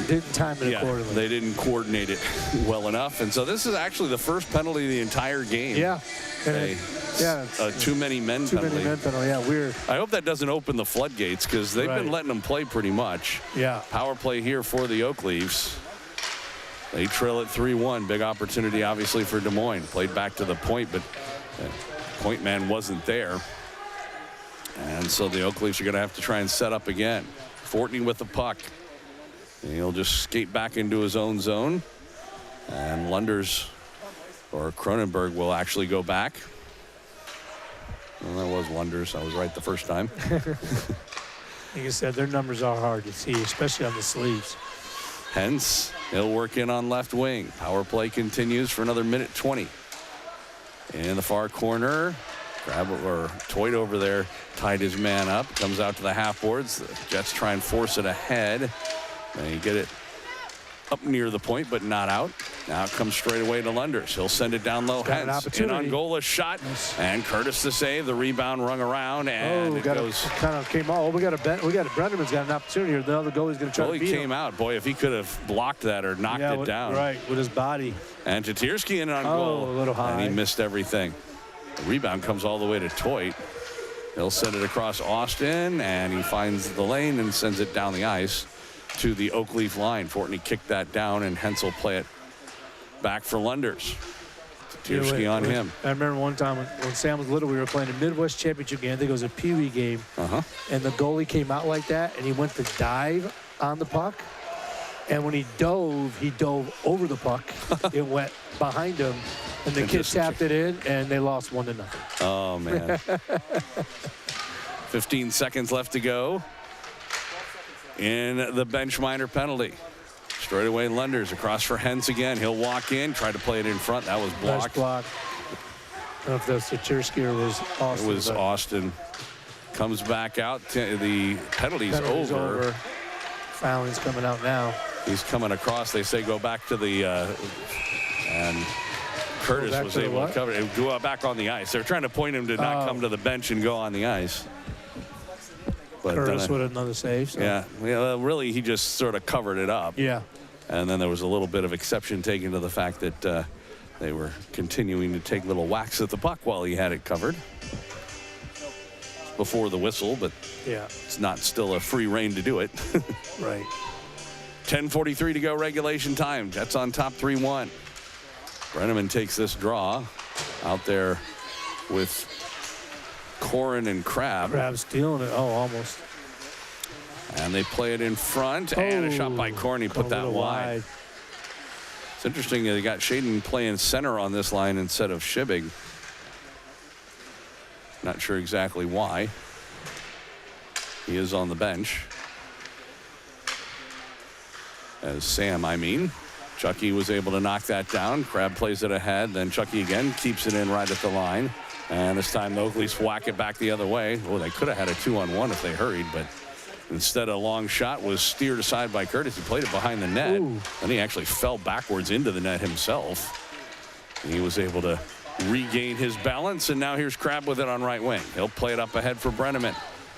Didn't time it accordingly. They didn't coordinate it well enough. And so this is actually the first penalty of the entire game. Yeah. A too many men penalty. Too many men penalty, yeah, weird. I hope that doesn't open the floodgates, because they've been letting them play pretty much. Yeah. Power play here for the Oak Leafs. They trail at 3-1. Big opportunity, obviously, for Des Moines. Played back to the point, but point man wasn't there. And so the Oak Leafs are going to have to try and set up again. Fortney with the puck. And he'll just skate back into his own zone. And Lunders, or Cronenberg, will actually go back. Well, that was Lunders. I was right the first time. Like I said, their numbers are hard to see, especially on the sleeves. Hence, he'll work in on left wing. Power play continues for another minute 20. In the far corner, Toit over there tied his man up. Comes out to the half boards. The Jets try and force it ahead. They get it up near the point, but not out. Now it comes straight away to Lunders. He'll send it down low. Hence, in on goal, a shot. Nice. And Curtis the save. The rebound rung around, and it goes. Kind of came out. We got Brenneman's got an opportunity here. The other goalie's going to try to beat him. He came out. Boy, if he could have blocked that or knocked it down. Right, with his body. And Tatirski in on goal. A little high. And he missed everything. The rebound comes all the way to Toit. He'll send it across Austin, and he finds the lane and sends it down the ice to the Oak Leaf line. Fortney kicked that down, and Hens will play it back for Lunders. Tatirski on him. I remember one time when Sam was little, we were playing a Midwest Championship game. I think it was a Pee Wee game. And the goalie came out like that, and he went to dive on the puck. And when he dove over the puck. It went behind him, and the kid tapped it in, and they lost 1-0. Oh, man. 15 seconds left to go in the bench minor penalty. Straight away, Lunders across for Hens again. He'll walk in, try to play it in front. That was blocked. Nice block. I don't know if that's Tatirski or was Austin. It was Austin. Comes back out. The penalty's over. Fallon's coming out now. He's coming across. They say go back to the and Curtis was able to cover it. Go back on the ice. They're trying to point him to not come to the bench and go on the ice. But Curtis with another save. So. Yeah, really, he just sort of covered it up. Yeah. And then there was a little bit of exception taken to the fact that they were continuing to take little whacks at the puck while he had it covered before the whistle, but yeah, it's not still a free rein to do it. Right. 10:43 to go regulation time. Jets on top 3-1. Brenneman takes this draw out there with Corin and Crab. Crab stealing it. Oh, almost. And they play it in front. And a shot by Corin. He put that wide. It's interesting that they got Shaden playing center on this line instead of Shibig. Not sure exactly why. He is on the bench. As Sam, I mean. Chucky was able to knock that down. Crab plays it ahead. Then Chucky again keeps it in right at the line. And this time the Oakleys whack it back the other way. Oh, they could have had a 2-on-1 if they hurried, but instead a long shot was steered aside by Curtis. He played it behind the net. Ooh. And he actually fell backwards into the net himself. And he was able to regain his balance, and now here's Crab with it on right wing. He'll play it up ahead for Brenneman.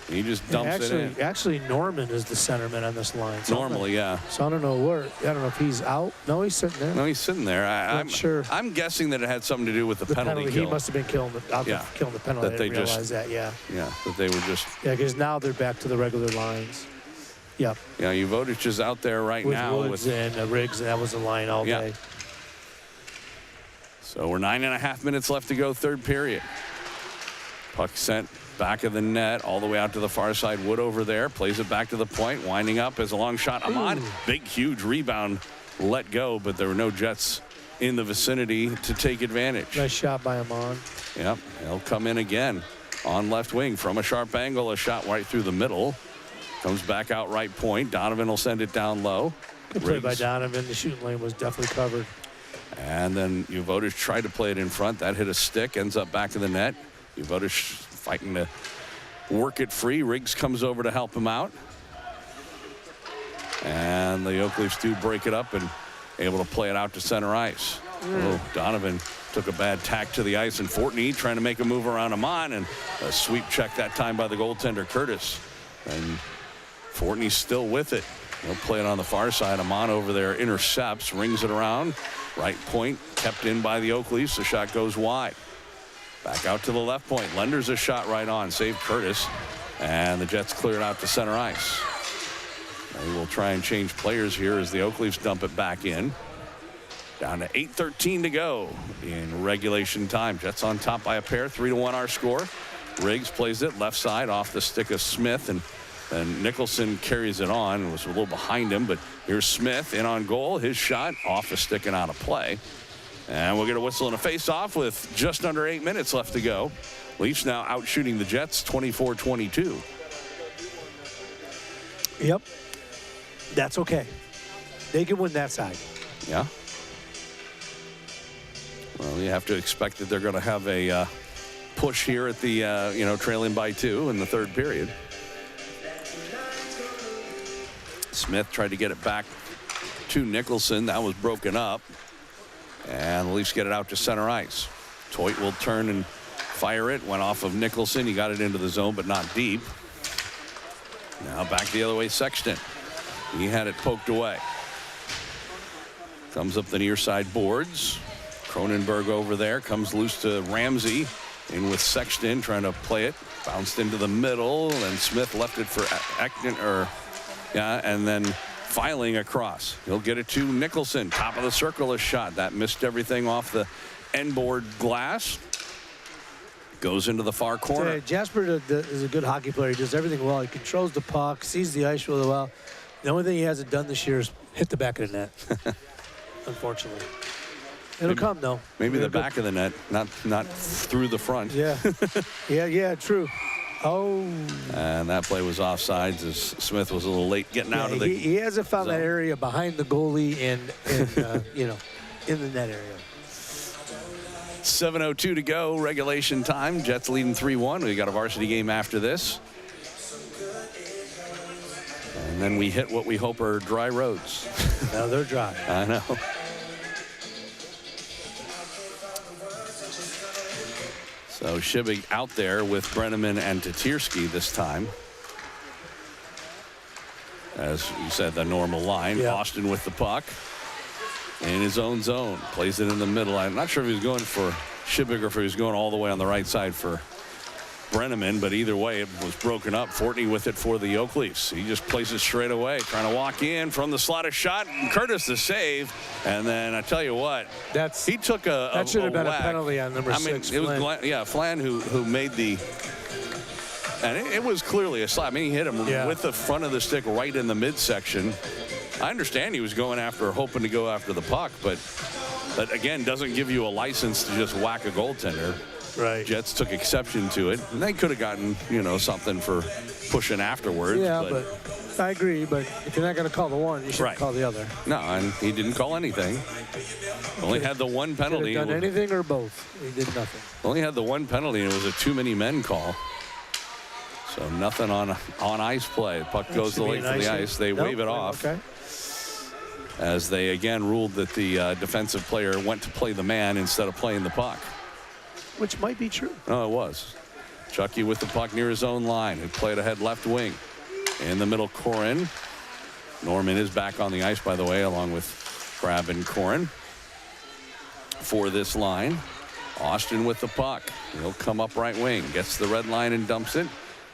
He just dumps it in. Actually, Norman is the centerman on this line. Normally, yeah. So I don't know where. I don't know if he's out. No, he's sitting there. No, he's sitting there. I'm sure. I'm guessing that it had something to do with the penalty kill. He must have been killing the penalty. That they realize just, that. Yeah. Yeah, that they were just. Yeah, because now they're back to the regular lines. Yep. Yeah, Uvodich is out there right with now Woods and Riggs. That was the line all day. So we're 9.5 minutes left to go, third period. Puck sent back of the net all the way out to the far side. Wood over there plays it back to the point, winding up as a long shot. Amon, big, huge rebound, let go, but there were no Jets in the vicinity to take advantage. Nice shot by Amon. Yep, he'll come in again on left wing from a sharp angle. A shot right through the middle. Comes back out right point. Donovan will send it down low. Good play by Donovan. The shooting lane was definitely covered. And then Uvodich tried to play it in front. That hit a stick, ends up back in the net. Uvodich fighting to work it free. Riggs comes over to help him out. And the Oak Leafs do break it up and able to play it out to center ice. Oh, Donovan took a bad tack to the ice, and Fortney trying to make a move around Amon, and a sweep check that time by the goaltender Curtis. And Fortney's still with it. He'll play it on the far side. Amon over there intercepts, rings it around. Right point kept in by the Oak Leafs. The shot goes wide. Back out to the left point. Lender's a shot right on. Saved Curtis. And the Jets clear it out to center ice. They will try and change players here as the Oak Leafs dump it back in. Down to 8:13 to go in regulation time. Jets on top by a pair. 3-1 our score. Riggs plays it left side off the stick of Smith, and Nicholson carries it on. It was a little behind him, but here's Smith in on goal. His shot off the stick and out of play. And we'll get a whistle and a face-off with just under 8 minutes left to go. Leafs now out shooting the Jets 24-22. Yep. That's okay. They can win that side. Yeah. Well, you have to expect that they're going to have a push here at the, trailing by 2 in the third period. Smith tried to get it back to Nicholson. That was broken up. And the Leafs get it out to center ice. Toit will turn and fire it. Went off of Nicholson. He got it into the zone, but not deep. Now back the other way, Sexton. He had it poked away. Comes up the near side boards. Cronenberg over there. Comes loose to Ramsey. In with Sexton trying to play it. Bounced into the middle. And Smith left it for Ekman, and then filing across. He'll get it to Nicholson. Top of the circle, a shot. That missed everything off the end board glass. Goes into the far corner. Jasper is a good hockey player. He does everything well. He controls the puck, sees the ice really well. The only thing he hasn't done this year is hit the back of the net. Unfortunately. It'll come, though. Maybe the back of the net, not through the front. Yeah. yeah, true. Oh. And that play was offsides as Smith was a little late getting out of the He hasn't found zone. that area behind the goalie and in the net area. 7:02 to go, regulation time. Jets leading 3-1. We got a varsity game after this. And then we hit what we hope are dry roads. Now they're dry. I know. So Shibig out there with Brenneman and Tatirski this time. As you said, the normal line. Yeah. Austin with the puck in his own zone. Plays it in the middle. I'm not sure if he was going for Shibig or if he was going all the way on the right side for Brenneman, but either way, it was broken up. Fortney with it for the Oak Leafs. He just plays it straight away, trying to walk in from the slot, a shot. And Curtis the save, and then I tell you what, he took that should have been whack. A penalty on number 6. It was Flan who made the. And it was clearly a slap. I mean, he hit him with the front of the stick right in the midsection. I understand he was hoping to go after the puck, but that, again, doesn't give you a license to just whack a goaltender. Right. Jets took exception to it, and they could have gotten, something for pushing afterwards. Yeah, but I agree. But if you're not going to call the one, you should call the other. No, and he didn't call anything. Only had the one penalty. Could have done anything or both. He did nothing. Only had the one penalty, and it was a too many men call. So nothing on ice play. The puck goes the length of the ice. They wave it off. Okay. As they again ruled that the defensive player went to play the man instead of playing the puck. Which might be true. No, it was. Chucky with the puck near his own line. Who played ahead left wing. In the middle, Corin. Norman is back on the ice, by the way, along with Crab and Corin. For this line, Austin with the puck. He'll come up right wing. Gets the red line and dumps it.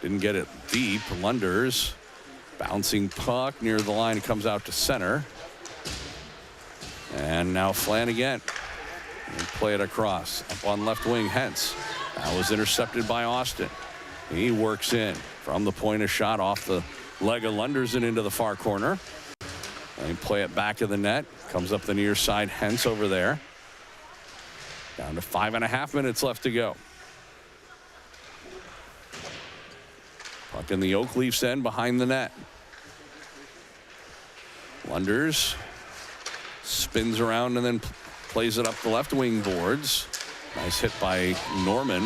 Didn't get it deep. Lunders. Bouncing puck near the line. It comes out to center. And now Flan again. And play it across. Up on left wing, Hentz. That was intercepted by Austin. He works in from the point of shot off the leg of Lunders and into the far corner. And play it back of the net. Comes up the near side, Hentz over there. Down to 5.5 minutes left to go. Puck in the Oak Leafs end behind the net. Lunders spins around and then plays it up the left wing boards. Nice hit by Norman.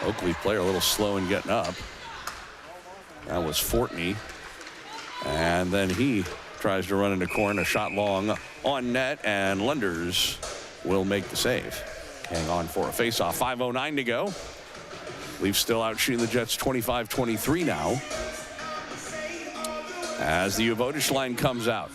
Oak Leaf player a little slow in getting up. That was Fortney. And then he tries to run into Corin, a shot long on net, and Lunders will make the save. Hang on for a faceoff. 5:09 to go. Leafs still out shooting the Jets 25-23 now. As the Uvodich line comes out.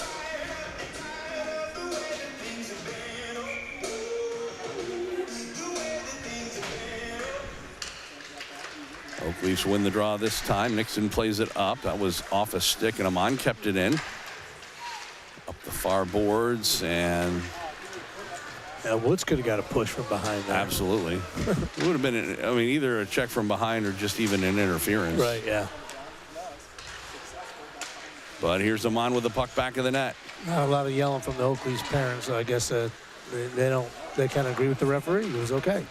Oak Leafs win the draw this time. Nixon plays it up. That was off a stick, and Amon kept it in. Up the far boards, and Woods could have got a push from behind there. Absolutely. It would have been, either a check from behind or just even an interference. Right, yeah. But here's Amon with the puck back of the net. Not a lot of yelling from the Oak Leafs parents, so I guess they kind of agree with the referee. It was okay.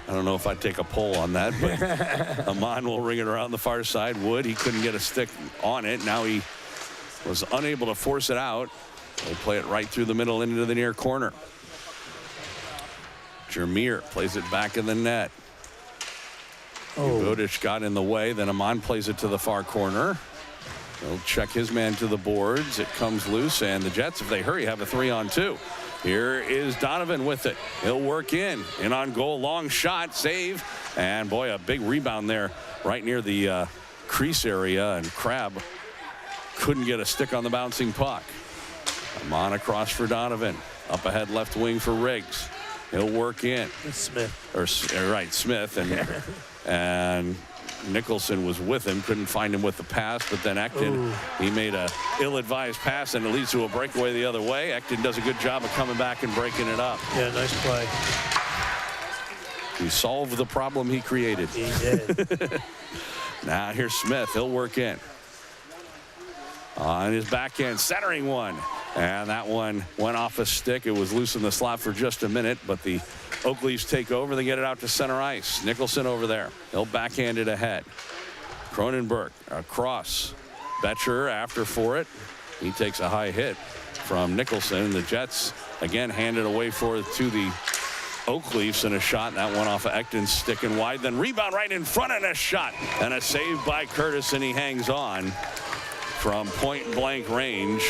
I don't know if I'd take a poll on that, but Amon will ring it around the far side. Wood, he couldn't get a stick on it. Now he was unable to force it out. They play it right through the middle into the near corner. Jameer plays it back in the net. Uvodich got in the way. Then Amon plays it to the far corner. He'll check his man to the boards. It comes loose, and the Jets, if they hurry, have a 3-on-2. Here is Donovan with it. He'll work in on goal, long shot, save, and boy, a big rebound there right near the crease area, and Crab couldn't get a stick on the bouncing puck. Amon across for Donovan. Up ahead left wing for Riggs. He'll work in. Smith. Smith. And Nicholson was with him. Couldn't find him with the pass, but then Ekton, he made a ill-advised pass, and it leads to a breakaway the other way. Ekton does a good job of coming back and breaking it up. Yeah, nice play. He solved the problem he created. He did. Now here's Smith. He'll work in. On his backhand, centering one. And that one went off a stick. It was loose in the slot for just a minute, but the Oak Leafs take over. They get it out to center ice. Nicholson over there. He'll backhand it ahead. Cronenberg across. Betcher after for it. He takes a high hit from Nicholson. The Jets again hand it away to the Oak Leafs, and a shot. That one off of Ekton's stick and wide. Then rebound right in front, and a shot. And a save by Curtis, and he hangs on from point blank range.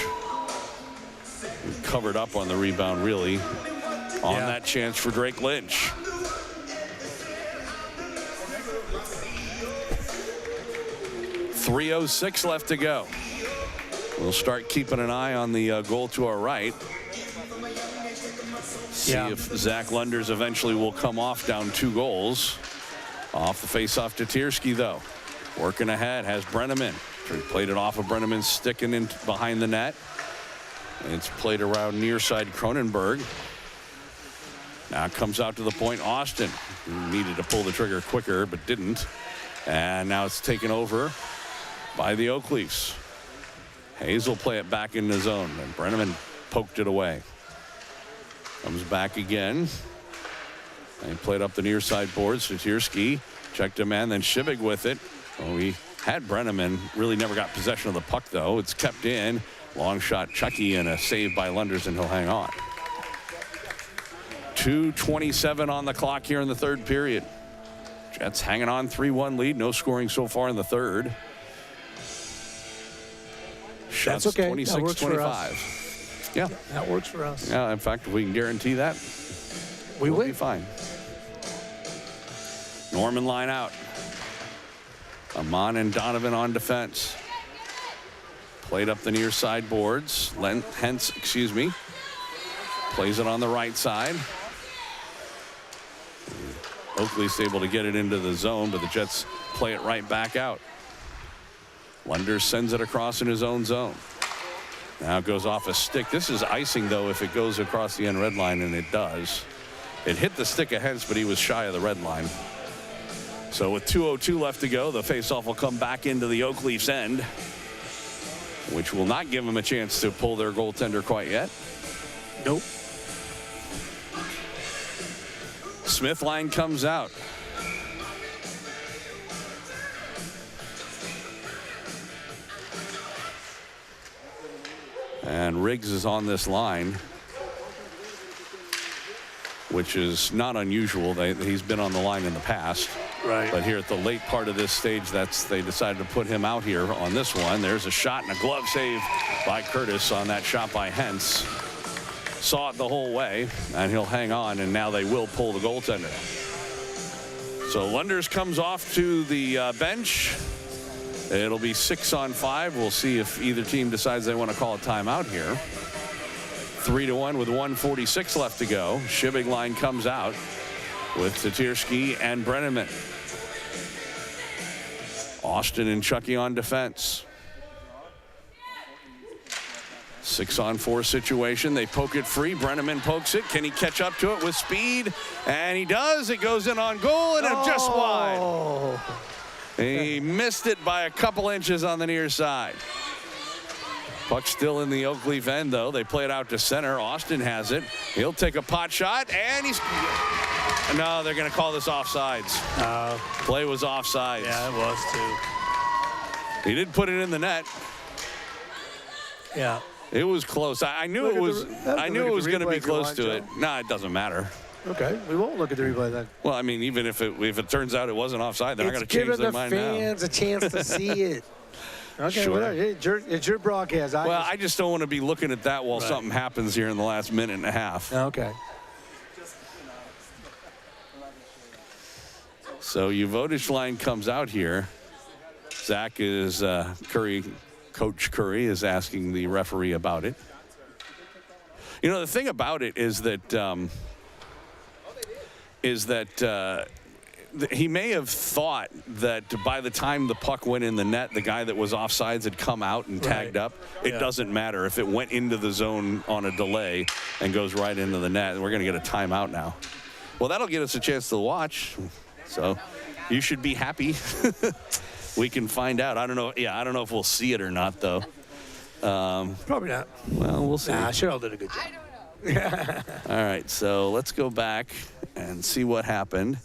Covered up on the rebound, really. on that chance for Drake Lynch. .306 left to go. We'll start keeping an eye on the goal to our right. See if Zach Lunders eventually will come off down 2 goals. Off the face-off to Tiersky, though. Working ahead, has Brenneman. Played it off of Brenneman, sticking in behind the net. It's played around near side Cronenberg. Now it comes out to the point. Austin needed to pull the trigger quicker, but didn't. And now it's taken over by the Oakleafs. Hayes will play it back in the zone, and Brenneman poked it away. Comes back again. And he played up the near side boards. Satirsky checked a man, then Shibig with it. Oh, he had Brenneman. Really never got possession of the puck, though. It's kept in. Long shot, Chucky, and a save by Lunders, and he'll hang on. 2:27 on the clock here in the third period. Jets hanging on, 3-1 lead. No scoring so far in the third. Shots That's okay. 26-25. Yeah. That works for us. Yeah, in fact, if we can guarantee that, we'll be fine. Norman line out. Amon and Donovan on defense. Played up the near side boards. Hence, plays it on the right side. Oakley's able to get it into the zone, but the Jets play it right back out. Lunders sends it across in his own zone. Now it goes off a stick. This is icing, though, if it goes across the end red line, and it does. It hit the stick of Hens, but he was shy of the red line. So with 2:02 left to go, the faceoff will come back into the Oakleafs end, which will not give them a chance to pull their goaltender quite yet. Nope. Smith line comes out. And Riggs is on this line, which is not unusual. He's been on the line in the past. Right. But here at the late part of this stage, they decided to put him out here on this one. There's a shot and a glove save by Curtis on that shot by Hentz. Saw it the whole way, and he'll hang on, and now they will pull the goaltender. So Lunders comes off to the bench. It'll be 6-on-5. We'll see if either team decides they want to call a timeout here. 3-1 with 1:46 left to go. Shibig line comes out with Satirsky and Brenneman. Austin and Chucky on defense. 6-on-4 situation. They poke it free. Brenneman pokes it. Can he catch up to it with speed? And he does. It goes in on goal, and just wide. He missed it by a couple inches on the near side. Puck still in the Oakleaf end, though. They play it out to center. Austin has it. He'll take a pot shot, and he's... No, they're going to call this offsides. Play was offsides. Yeah, it was, too. He did put it in the net. Yeah. It was close. I knew it was. I knew it was going to be close to it. No, it doesn't matter. Okay, we won't look at the replay then. Well, I mean, even if it turns out it wasn't offside, they're not going to change their mind now. It's giving the fans a chance to see it. Okay, Sure. whatever. It's your broadcast. I just don't want to be looking at that while something happens here in the last minute and a half. Okay. So Uvodich line comes out here. Zach is Coach Curry is asking the referee about it. You know, the thing about it is that he may have thought that by the time the puck went in the net, the guy that was offsides had come out and tagged up. It doesn't matter if it went into the zone on a delay and goes right into the net. We're going to get a timeout now. Well, that'll get us a chance to watch. So you should be happy. We can find out. I don't know. Yeah, I don't know if we'll see it or not, though. Probably not. Well, we'll see. Nah, Cheryl did a good job. All right, so let's go back and see what happened.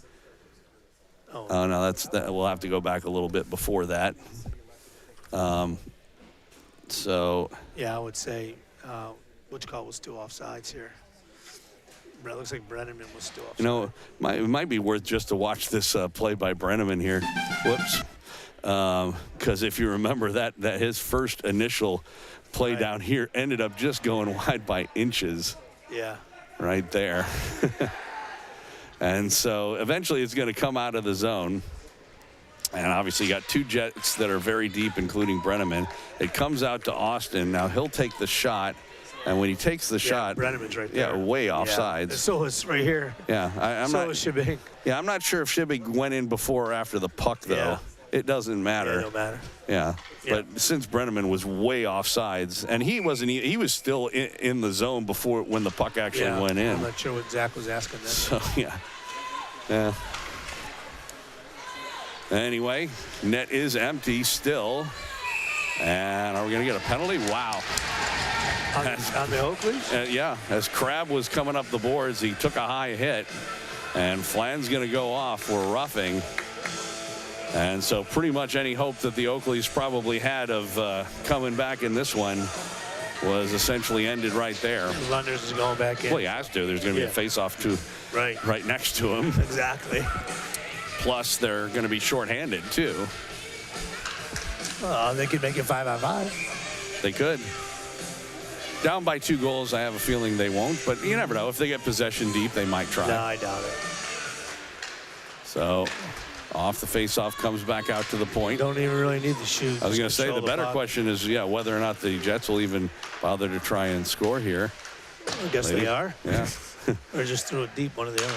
Oh no, we'll have to go back a little bit before that. So yeah, I would say which call was 2 offsides here. It looks like Brenneman was still offside. You know, it might be worth just to watch this play by Brenneman here. Whoops. Because if you remember that his first initial play down here ended up just going wide by inches. Yeah. right there. And so eventually it's going to come out of the zone. And obviously you got two Jets that are very deep, including Brenneman. It comes out to Austin. Now he'll take the shot. And when he takes the shot, Brenneman's right there. Yeah, way offsides. Yeah. So is right here. Yeah, I'm so not. is Shibig. Yeah, I'm not sure if Shibig went in before or after the puck, though. Yeah. It doesn't matter. Yeah, it don't matter. Yeah. But since Brenneman was way offsides, and he wasn't, he was still in the zone before when the puck actually went in. I'm not sure what Zach was asking then. So yeah. Anyway, net is empty still. And are we going to get a penalty? Wow. On the Oakleys? Yeah, as Crab was coming up the boards, he took a high hit. And Flan's going to go off for roughing. And so pretty much any hope that the Oakleys probably had of coming back in this one was essentially ended right there. Lunders is going back in. Well, he has to. There's going to be a face-off right next to him. Exactly. Plus, they're going to be shorthanded, too. They could make it 5-on-5. They could. Down by 2 goals, I have a feeling they won't. But you never know. If they get possession deep, they might try. No, I doubt it. So, off the face-off comes back out to the point. Don't even really need the shoot. I was going to say, the better question is, whether or not the Jets will even bother to try and score here. I guess they are. Yeah. Or just threw it deep, one or the other.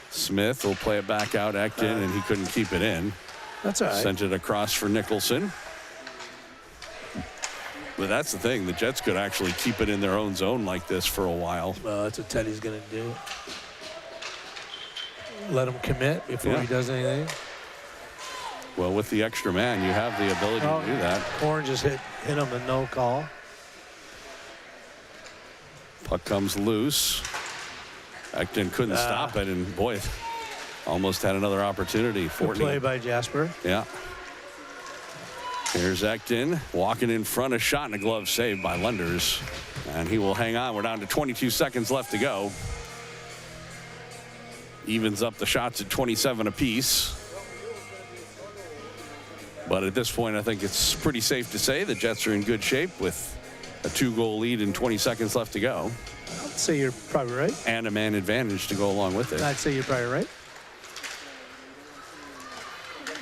Smith will play it back out, Ekton, and he couldn't keep it in. That's all right. Sent it across for Nicholson. But that's the thing. The Jets could actually keep it in their own zone like this for a while. Well, that's what Teddy's going to do. Let him commit before he does anything. Well, with the extra man, you have the ability to do that. Horn just hit him a no call. Puck comes loose. Ekton couldn't stop it, and boy, almost had another opportunity. Good play by Jasper. Yeah. Here's Ekton walking in front, a shot and a glove saved by Lunders. And he will hang on. We're down to 22 seconds left to go. Evens up the shots at 27 apiece. But at this point, I think it's pretty safe to say the Jets are in good shape with a 2-goal lead and 20 seconds left to go. I'd say you're probably right. And a man advantage to go along with it. I'd say you're probably right.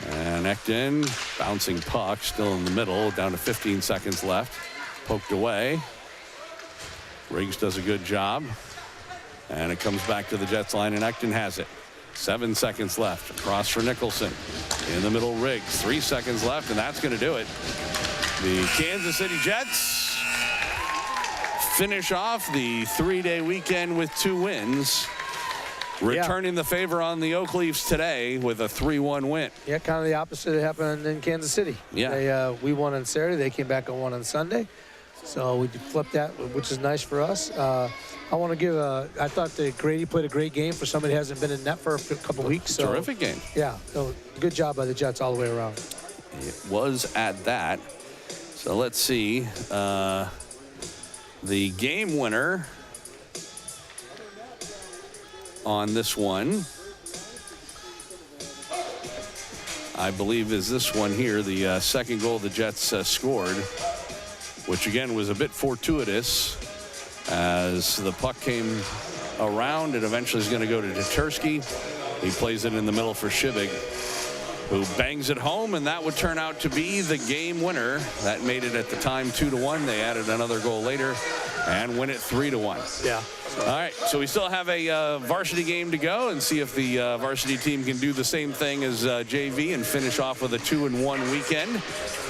And Ekton bouncing puck still in the middle, down to 15 seconds left. Poked away. Riggs does a good job. And it comes back to the Jets line, and Ekton has it. 7 seconds left. Across for Nicholson. In the middle, Riggs. 3 seconds left, and that's going to do it. The Kansas City Jets finish off the 3-day weekend with 2 wins. Returning the favor on the Oak Leafs today with a 3-1 win. Yeah, kind of the opposite happened in Kansas City. Yeah. We won on Saturday. They came back and won on Sunday. So we flipped that, which is nice for us. I want to give I thought that Grady played a great game for somebody who hasn't been in net for a couple weeks. So, terrific game. Yeah, so good job by the Jets all the way around. It was at that. So let's see. The game winner on this one, I believe, is this one here. The second goal the Jets scored, which again was a bit fortuitous as the puck came around. It eventually is going to go to Detersky. He plays it in the middle for Shibig, who bangs it home, and that would turn out to be the game winner. That made it at the time 2-1. They added another goal later and win it 3-1. Yeah. All right, so we still have a varsity game to go and see if the varsity team can do the same thing as JV and finish off with a 2-1 weekend.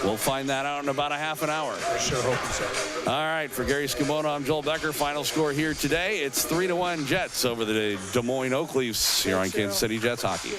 We'll find that out in about a half an hour. I sure hope so. All right, for Gary Scabona, I'm Joel Becker. Final score here today, it's 3-1 Jets over the Des Moines Oak Leafs here on Kansas City Jets Hockey.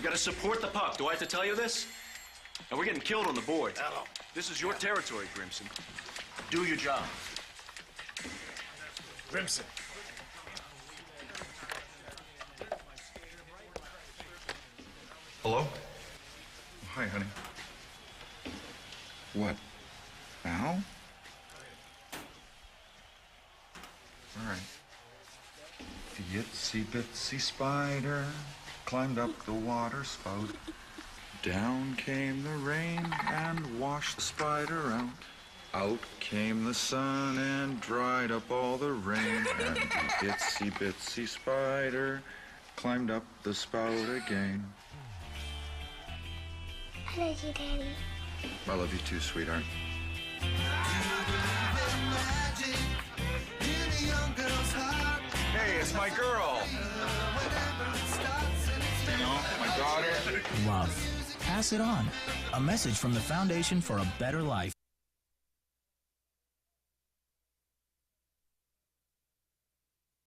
got to support the puck. Do I have to tell you this? And we're getting killed on the board. This is your territory, Grimson. Do your job. Grimson. Hello? Hi, honey. What? Now? All right. The itsy bitsy spider climbed up the water spout. Down came the rain and washed the spider out. Out came the sun and dried up all the rain. And the itsy bitsy spider climbed up the spout again. I love you, Daddy. I love you too, sweetheart. Hey, it's my girl. You know, my daughter. Love. Pass it on. A message from the Foundation for a Better Life.